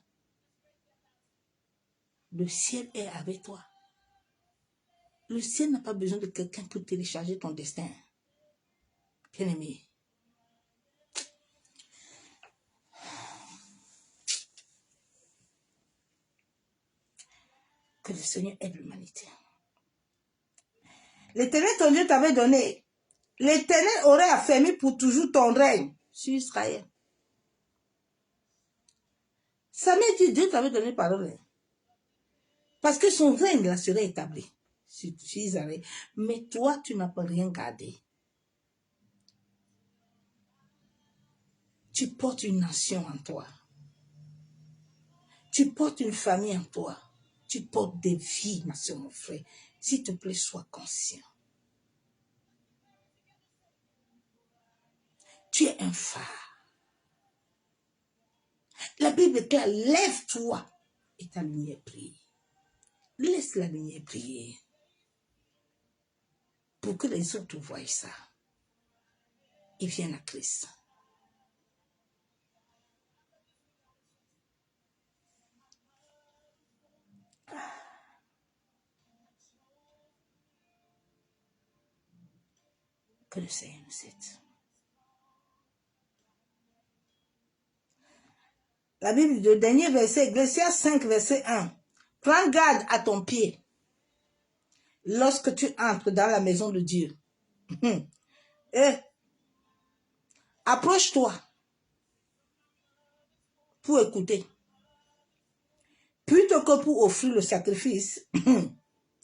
Speaker 1: le ciel est avec toi, le ciel n'a pas besoin de quelqu'un pour télécharger ton destin. Bien-aimé. Que le Seigneur aide l'humanité. L'Éternel, ton Dieu, t'avait donné. L'Éternel aurait affermi pour toujours ton règne sur Israël. Samuel dit, Dieu t'avait donné parole. Parce que son règne là serait établi sur Israël. Mais toi, tu n'as pas rien gardé. Tu portes une nation en toi. Tu portes une famille en toi. Tu portes des vies, ma soeur, mon frère. S'il te plaît, sois conscient. Tu es un phare. La Bible déclare, lève-toi et ta lumière brille. Laisse la lumière briller. Pour que les autres voient ça. Et viennent à Christ. Que le Seigneur nous aide. La Bible, le dernier verset, Ecclésias 5, verset 1. Prends garde à ton pied lorsque tu entres dans la maison de Dieu. Et approche-toi pour écouter. Plutôt que pour offrir le sacrifice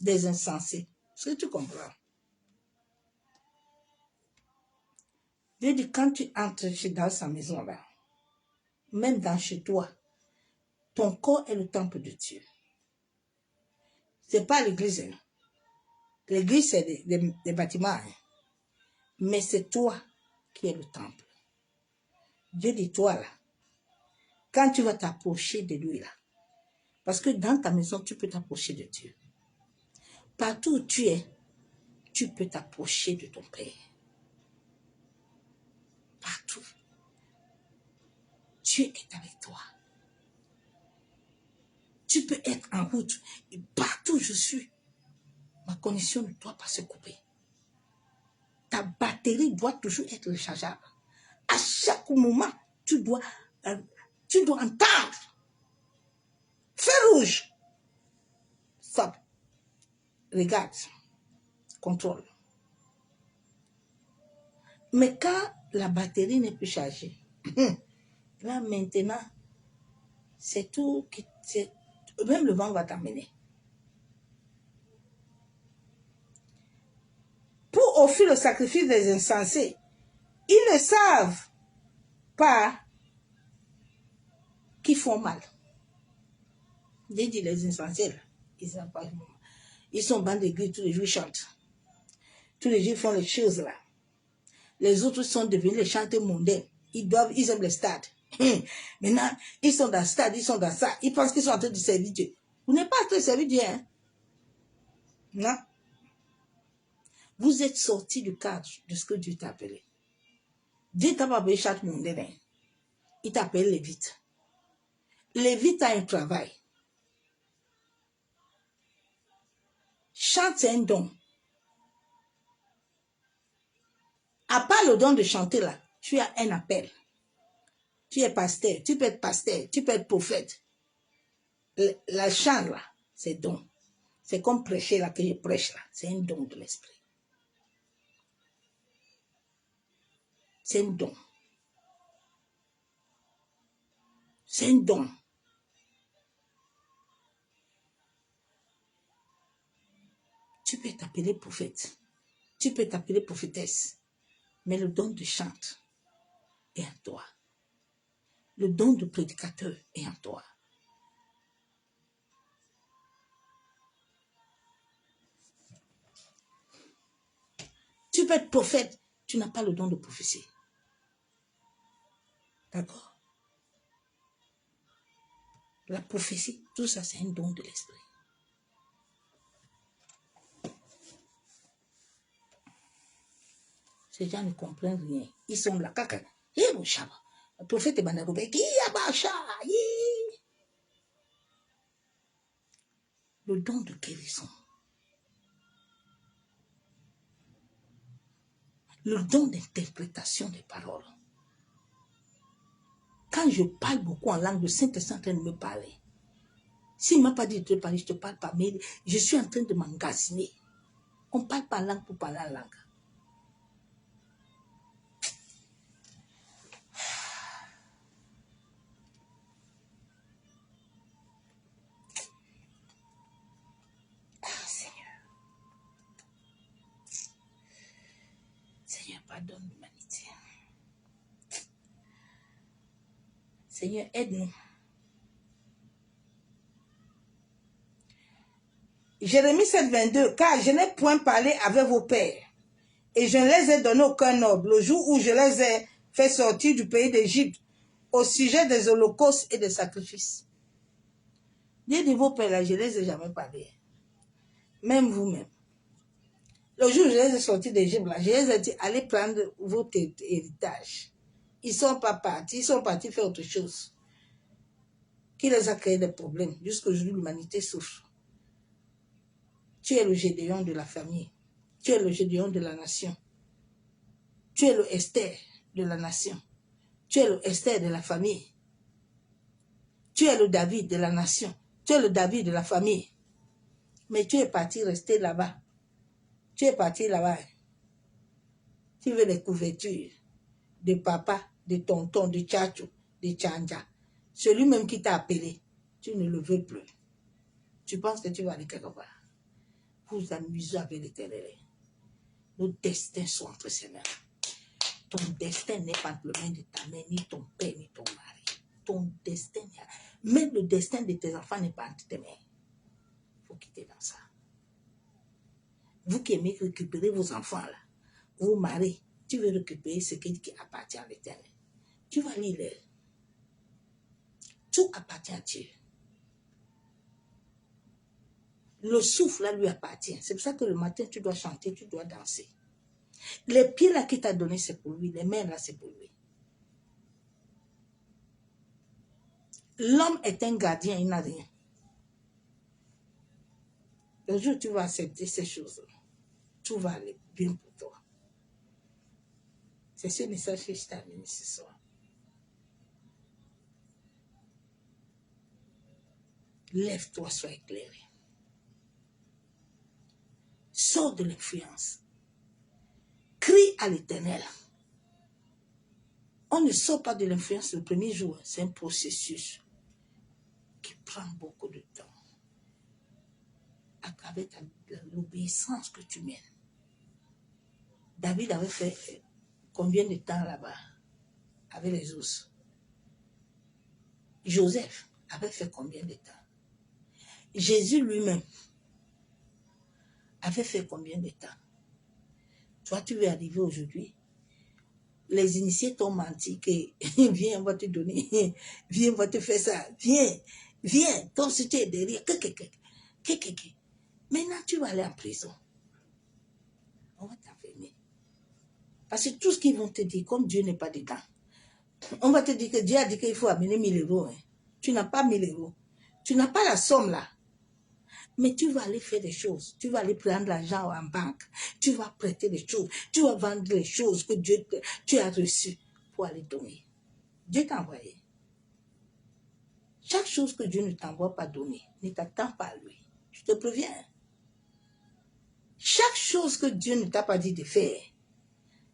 Speaker 1: des insensés. Est-ce que tu comprends? Dieu dit, quand tu entres dans sa maison là, même dans chez toi, ton corps est le temple de Dieu. Ce n'est pas l'église. Hein. L'église, c'est des bâtiments. Hein. Mais c'est toi qui es le temple. Dieu dit, toi là, quand tu vas t'approcher de lui là, parce que dans ta maison, tu peux t'approcher de Dieu. Partout où tu es, tu peux t'approcher de ton Père. Partout. Dieu est avec toi. Tu peux être en route. Et partout où je suis, ma connexion ne doit pas se couper. Ta batterie doit toujours être rechargeable. À chaque moment, tu dois entendre. Feu rouge. Stop. Regarde. Contrôle. Mais quand la batterie n'est plus chargée, là maintenant, c'est tout. Même le vent va t'amener. Pour offrir le sacrifice des insensés, ils ne savent pas qu'ils font mal. J'ai dit les insensés, ils ne savent pas. Ils sont bandes d'église, tous les jours ils chantent. Tous les jours ils font les choses là. Les autres sont devenus les chanteurs mondains. Ils aiment les stades. Maintenant, ils sont dans le stade, ils sont dans ça. Ils pensent qu'ils sont en train de servir Dieu. Vous n'êtes pas en train de servir Dieu, hein? Non. Vous êtes sortis du cadre de ce que Dieu t'a appelé. Dieu t'a pas appelé chaque mondain. Il t'appelle Lévite. Lévite a un travail. Chante, c'est un don. À part le don de chanter là, tu as un appel. Tu es pasteur, tu peux être pasteur, tu peux être prophète. La chant là, c'est don. C'est comme prêcher là que je prêche là. C'est un don de l'esprit. C'est un don. C'est un don. Tu peux t'appeler prophète. Tu peux t'appeler prophétesse. Mais le don de chante est en toi. Le don de prédicateur est en toi. Tu peux être prophète, tu n'as pas le don de prophétie. D'accord? La prophétie, tout ça, c'est un don de l'esprit. Ces gens ne comprennent rien. Ils sont là. Le prophète est Banaroube. Le don de guérison. Le don d'interprétation des paroles. Quand je parle beaucoup en langue, le Saint-Esprit est en train de me parler. S'il ne m'a pas dit de te parler, je ne te parle pas, mais je suis en train de m'engasiner. On ne parle pas en langue pour parler en langue. Ah, Seigneur. Seigneur, pardonne l'humanité. Seigneur, aide-nous. Jérémie 7, 22, car je n'ai point parlé avec vos pères, et je ne les ai donné aucun ordre, le jour où je les ai fait sortir du pays d'Égypte, au sujet des holocaustes et des sacrifices. Dieu dit vos pères là, je ne les ai jamais parlé. Même vous-même. Le jour où je les ai sortis d'Égypte, là, je les ai dit, allez prendre votre héritage. Ils ne sont pas partis, ils sont partis faire autre chose. Qui les a créé des problèmes. Jusqu'aujourd'hui, l'humanité souffre. Tu es le Gédéon de la famille. Tu es le Gédéon de la nation. Tu es le Esther de la nation. Tu es le Esther de la famille. Tu es le David de la nation. Tu es le David de la famille. Mais tu es parti rester là-bas. Tu es parti là-bas. Tu veux les couvertures de papa, de tonton, de tchatchou, de tchanja. Celui même qui t'a appelé, tu ne le veux plus. Tu penses que tu vas aller quelque part. Vous amusez avec l'Éternel. Nos destins sont entre ses mains. Ton destin n'est pas entre les mains de ta mère, ni ton père, ni ton mari. Ton destin, même le destin de tes enfants n'est pas entre tes mains. Il faut quitter dans ça. Vous qui aimez récupérer vos enfants là, vous mariez, tu veux récupérer ce qui appartient à l'Éternel. Tu vas lire l'air. Tout appartient à Dieu. Le souffle là lui appartient. C'est pour ça que le matin tu dois chanter, tu dois danser. Les pieds là qu'il t'a donné c'est pour lui, les mains là c'est pour lui. L'homme est un gardien, il n'a rien. Le jour où tu vas accepter ces choses, tout va aller bien pour toi. C'est ce message que je t'ai amené ce soir. Lève-toi, sois éclairé. Sors de l'influence. Crie à l'Éternel. On ne sort pas de l'influence le premier jour. C'est un processus qui prend beaucoup de temps. À travers l'obéissance que tu mènes. David avait fait combien de temps là-bas avec les os? Joseph avait fait combien de temps? Jésus lui-même avait fait combien de temps? Toi, tu veux arriver aujourd'hui. Les initiés t'ont menti que viens, on va te donner, viens, on va te faire ça, viens, comme si tu es derrière. Maintenant, tu vas aller en prison. On va t'enfermer. Parce que tout ce qu'ils vont te dire, comme Dieu n'est pas dedans, on va te dire que Dieu a dit qu'il faut amener 1000 euros. Hein. Tu n'as pas 1000 euros. Tu n'as pas la somme là. Mais tu vas aller faire des choses. Tu vas aller prendre l'argent en banque. Tu vas prêter des choses. Tu vas vendre les choses que tu as reçues pour aller donner. Dieu t'a envoyé. Chaque chose que Dieu ne t'envoie pas donner, ne t'attends pas à lui. Je te préviens. Chaque chose que Dieu ne t'a pas dit de faire,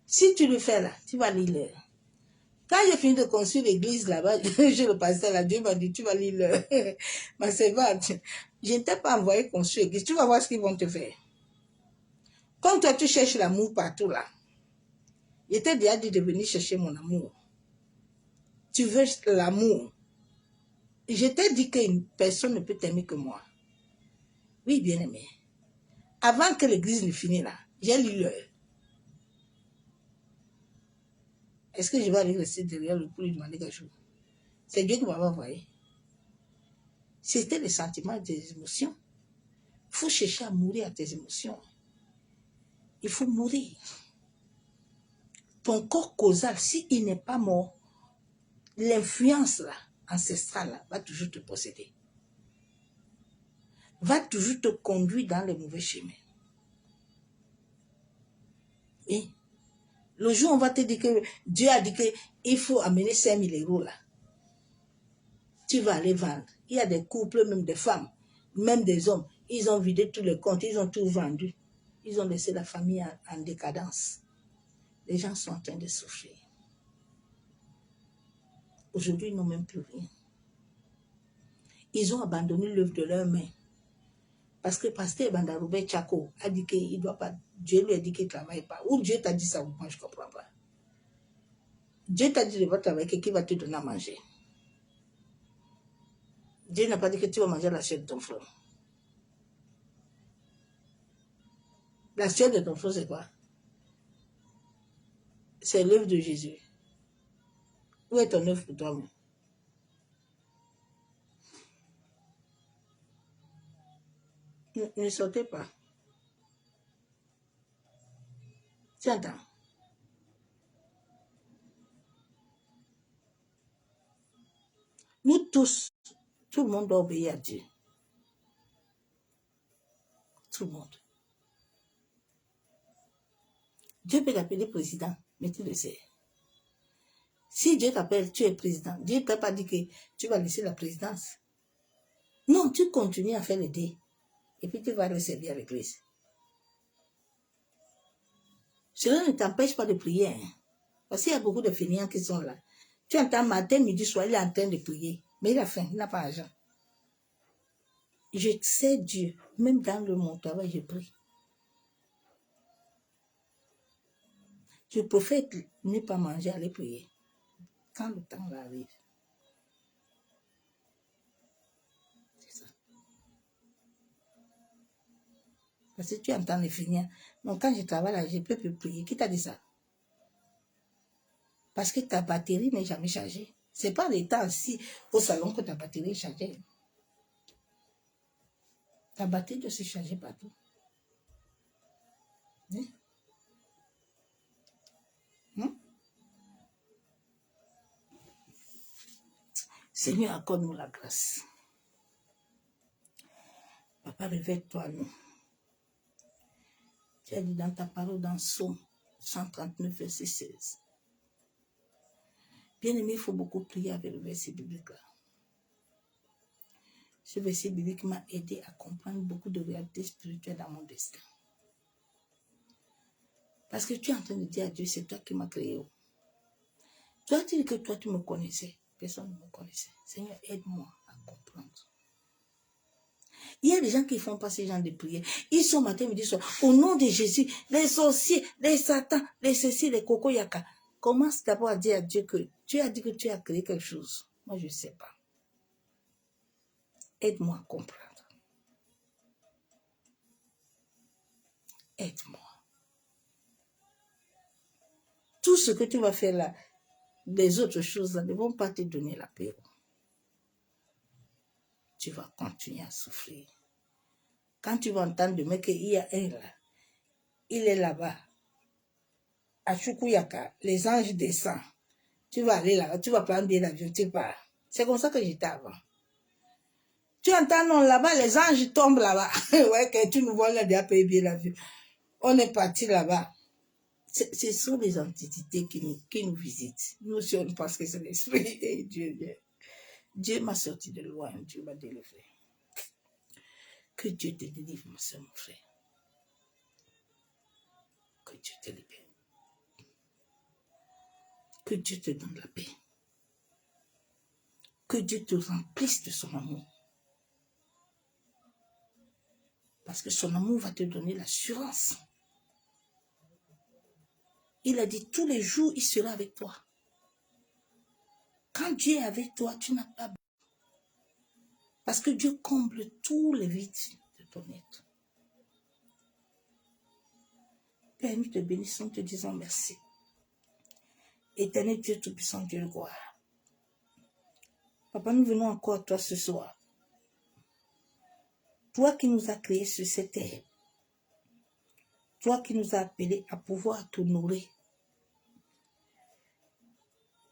Speaker 1: si tu le fais là, tu vas lire. Quand j'ai fini de construire l'église là-bas, je le pasteur là, Dieu m'a dit, tu vas lire ma servante. Je ne t'ai pas envoyé construire l'église, tu vas voir ce qu'ils vont te faire. Comme toi, tu cherches l'amour partout là. Je t'ai déjà dit de venir chercher mon amour. Tu veux l'amour. Je t'ai dit qu'une personne ne peut t'aimer que moi. Oui, bien aimé. Avant que l'église ne finisse là, j'ai lu l'heure. Est-ce que je vais aller rester derrière le pour lui demander quelque chose? C'est Dieu qui m'avait envoyé. C'était les sentiments, des émotions. Il faut chercher à mourir à tes émotions. Il faut mourir. Ton corps causal, s'il n'est pas mort, l'influence là, ancestrale là, va toujours te posséder. Va toujours te conduire dans les mauvais chemins. Et le jour où on va te dire que Dieu a dit qu'il faut amener 5 000 € là, tu vas aller vendre. Il y a des couples, même des femmes, même des hommes, ils ont vidé tous les comptes, ils ont tout vendu. Ils ont laissé la famille en décadence. Les gens sont en train de souffrir. Aujourd'hui, ils n'ont même plus rien. Ils ont abandonné l'œuvre de leurs mains. Parce que Pasteur Bandaroubé Tchako a dit qu'il ne doit pas, Dieu lui a dit qu'il ne travaille pas. Ou Dieu t'a dit ça, moi je ne comprends pas. Dieu t'a dit de ne pas travailler, qu'il va te donner à manger. Dieu n'a pas dit que tu vas manger la chair de ton frère. La chair de ton frère, c'est quoi? C'est l'œuvre de Jésus. Où est ton œuvre pour toi-même? Ne sortez pas. Tu entends? Nous tous, tout le monde doit obéir à Dieu. Tout le monde. Dieu peut t'appeler président, mais tu le sais. Si Dieu t'appelle, tu es président. Dieu ne t'a pas dit que tu vas laisser la présidence. Non, tu continues à faire l'aider. Et puis tu vas le servir à l'église. Cela ne t'empêche pas de prier. Hein. Parce qu'il y a beaucoup de fainéants qui sont là. Tu entends matin, midi, soir, il est en train de prier. Mais il a faim, il n'a pas d'argent. Je sais Dieu. Même dans mon travail, je prie. Je préfère ne pas manger, aller prier. Quand le temps arrive. C'est ça. Parce que tu entends les fainéants. Donc quand je travaille là, je ne peux plus prier. Qui t'a dit ça? Parce que ta batterie n'est jamais chargée. Ce n'est pas le temps assis au salon que ta batterie est chargée. Ta batterie doit se charger partout. Hein? Seigneur, accorde-nous la grâce. Papa, réveille-toi, nous. Tu as dit dans ta parole, dans Psaume 139, verset 16. Bien aimé, il faut beaucoup prier avec le verset biblique là. Ce verset biblique m'a aidé à comprendre beaucoup de réalités spirituelles dans mon destin. Parce que tu es en train de dire à Dieu, c'est toi qui m'as créé. Toi, tu dis que toi, tu me connaissais. Personne ne me connaissait. Seigneur, aide-moi à comprendre. Il y a des gens qui ne font pas ce genre de prières. Ils sont matin, midi, soir. Au nom de Jésus, les sorciers, les satans, les ceci, les cocoyaka. Commence d'abord à dire à Dieu que tu as dit que tu as créé quelque chose. Moi, je ne sais pas. Aide-moi à comprendre. Aide-moi. Tout ce que tu vas faire là, les autres choses là, ne vont pas te donner la paix. Tu vas continuer à souffrir. Quand tu vas entendre demain qu'il y a un là, il est là-bas, à Chukuyaka, les anges descendent. Tu vas aller là-bas, tu vas prendre bien l'avion, tu pars. C'est comme ça que j'étais avant. Tu entends, non, là-bas, les anges tombent là-bas. Ouais, que tu nous vois, on a déjà payé bien l'avion. On est parti là-bas. Ce sont des entités qui nous visitent. Nous aussi, on pense que c'est l'esprit de Dieu. Dieu m'a sorti de loin, Dieu m'a délivré. Que Dieu te délivre, ma soeur, mon frère. Que Dieu te libère. Que Dieu te donne la paix. Que Dieu te remplisse de son amour. Parce que son amour va te donner l'assurance. Il a dit, tous les jours, il sera avec toi. Quand Dieu est avec toi, tu n'as pas besoin. Parce que Dieu comble tous les vides de ton être. Père, nous te bénissons, te disons merci. Éternel Dieu Tout-Puissant, Dieu de gloire. Papa, nous venons encore à toi ce soir. Toi qui nous as créés sur cette terre. Toi qui nous as appelés à pouvoir t'honorer.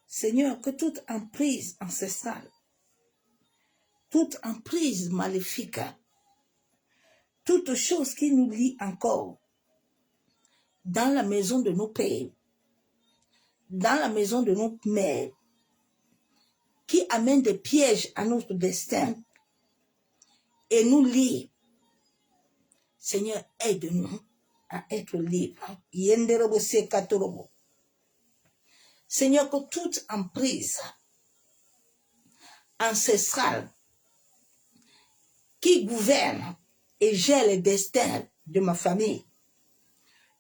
Speaker 1: Seigneur, que toute emprise ancestrale, toute emprise maléfique, toute chose qui nous lie encore dans la maison de nos pères, dans la maison de nos mères, qui amène des pièges à notre destin et nous lie. Seigneur, aide-nous à être libres. Seigneur, que toute emprise ancestrale qui gouverne et gère les destins de ma famille,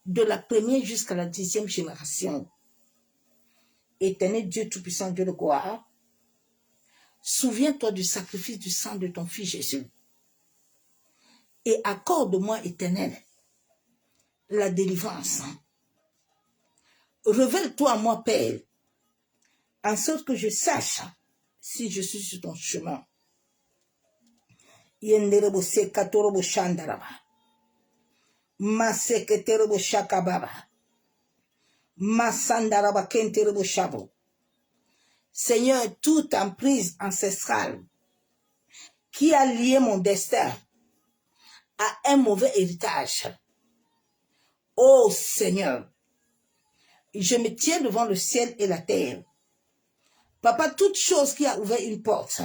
Speaker 1: de la première jusqu'à la 10e génération, Éternel Dieu Tout-Puissant, Dieu de gloire, souviens-toi du sacrifice du sang de ton Fils Jésus et accorde-moi, Éternel, la délivrance. Révèle-toi à moi, Père, en sorte que je sache si je suis sur ton chemin. Yenderebo sekatorobo shandaraba. Maseketerebo shakababa. Masandaraba kenterebo shabo. Seigneur, toute emprise ancestrale qui a lié mon destin à un mauvais héritage. Oh Seigneur, je me tiens devant le ciel et la terre. Papa, toute chose qui a ouvert une porte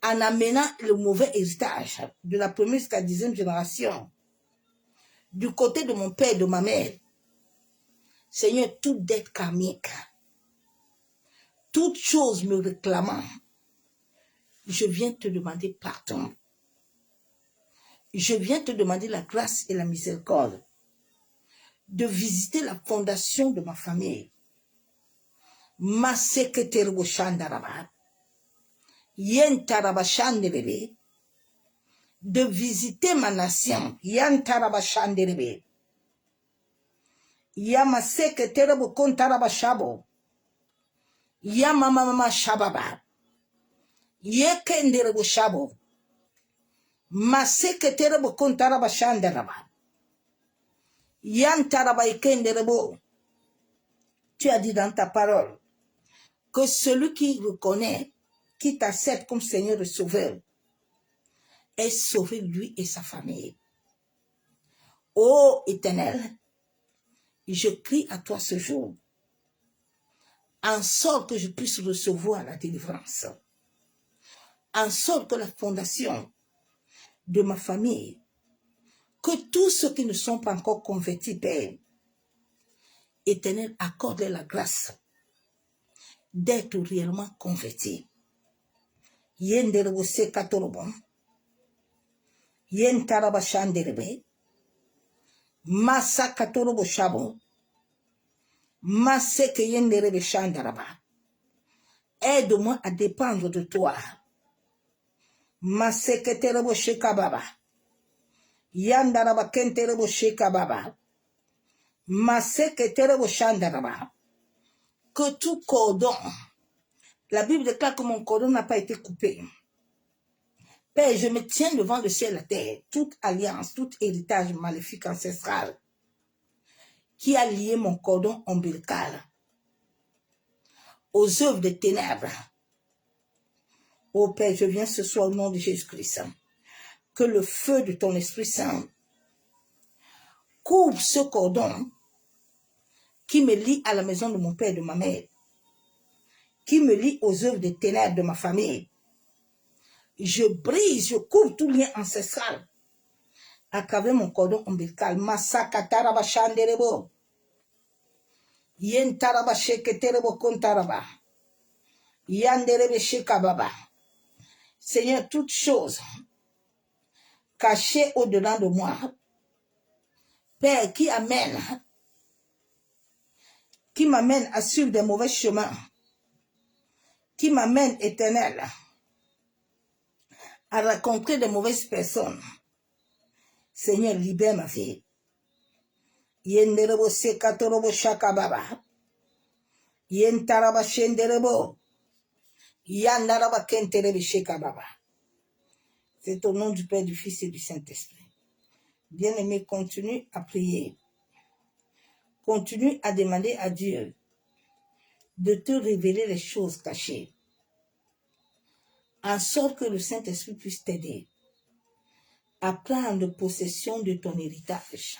Speaker 1: en amenant le mauvais héritage de la première jusqu'à la 10e génération, du côté de mon père et de ma mère, Seigneur, toute dette karmique, toute chose me réclamant, je viens te demander pardon. Je viens te demander la grâce et la miséricorde de visiter la fondation de ma famille. Ma secrétaire Boshandaraba, Yentaraba Shanderebe, de visiter ma nation, Yantaraba Shanderebe, Yama secrétaire Bokontaraba Shabo, Yama Mama Shababa, Yekendere Boshabo, Ma secrétaire Bokontaraba Shandaraba, Yantaraba Yekendere Bo. Tu as dit dans ta parole que celui qui reconnaît, qui t'accepte comme Seigneur et Sauveur, est sauvé lui et sa famille. Ô Éternel, je crie à toi ce jour, en sorte que je puisse recevoir la délivrance, en sorte que la fondation de ma famille, que tous ceux qui ne sont pas encore convertis, Père, Éternel, accorde la grâce d'être réellement convertis. Yenderebo sekatorobon, yentaraba shanderebe, masa katorobo shabo, maseke yenderebe shandaraba. Aide-moi à dépendre de toi. Maseke terebo shekababa, yandaraba kenterebo shekababa, maseke terebo shandaraba. Que tout cordon, la Bible déclare que mon cordon n'a pas été coupé. Père, je me tiens devant le ciel et la terre, toute alliance, tout héritage maléfique ancestral qui a lié mon cordon ombilical aux œuvres des ténèbres, Ô Père, je viens ce soir au nom de Jésus-Christ. Que le feu de ton Esprit Saint coupe ce cordon qui me lie à la maison de mon père et de ma mère, qui me lie aux œuvres des ténèbres de ma famille. Je brise, je coupe tout lien ancestral à travers mon cordon ombilical. Masaka taraba shanderebo. Yen taraba sheketerebo kontaraba. Yanderebe shekababa. Seigneur, toutes choses cachées au-dedans de moi, Père, qui m'amène à suivre des mauvais chemins, qui m'amène, Éternel, à rencontrer de mauvaises personnes. Seigneur, libère ma vie. Yenderebo sekatorobo shakababa. Yentaraba shenderebo. Yandaraba kenterebe shekababa. C'est au nom du Père, du Fils et du Saint-Esprit. Bien-aimé, continue à prier. Continue à demander à Dieu de te révéler les choses cachées, en sorte que le Saint-Esprit puisse t'aider à prendre possession de ton héritage.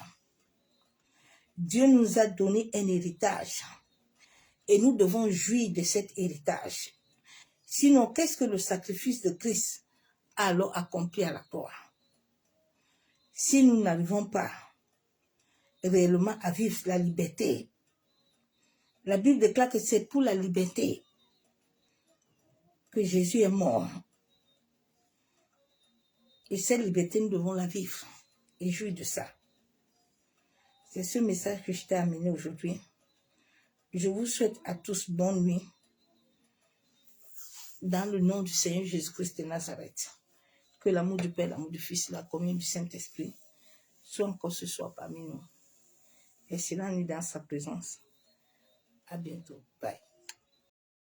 Speaker 1: Dieu nous a donné un héritage et nous devons jouir de cet héritage. Sinon, qu'est-ce que le sacrifice de Christ a alors accompli à la croix? Si nous n'arrivons pas réellement à vivre la liberté, la Bible déclare que c'est pour la liberté que Jésus est mort. Et cette liberté, nous devons la vivre et jouir de ça. C'est ce message que je t'ai amené aujourd'hui. Je vous souhaite à tous bonne nuit. Dans le nom du Seigneur Jésus-Christ de Nazareth. Que l'amour du Père, l'amour du Fils, la communion du Saint-Esprit soit encore ce soir parmi nous. Et cela nous dans sa présence. À bientôt. Bye.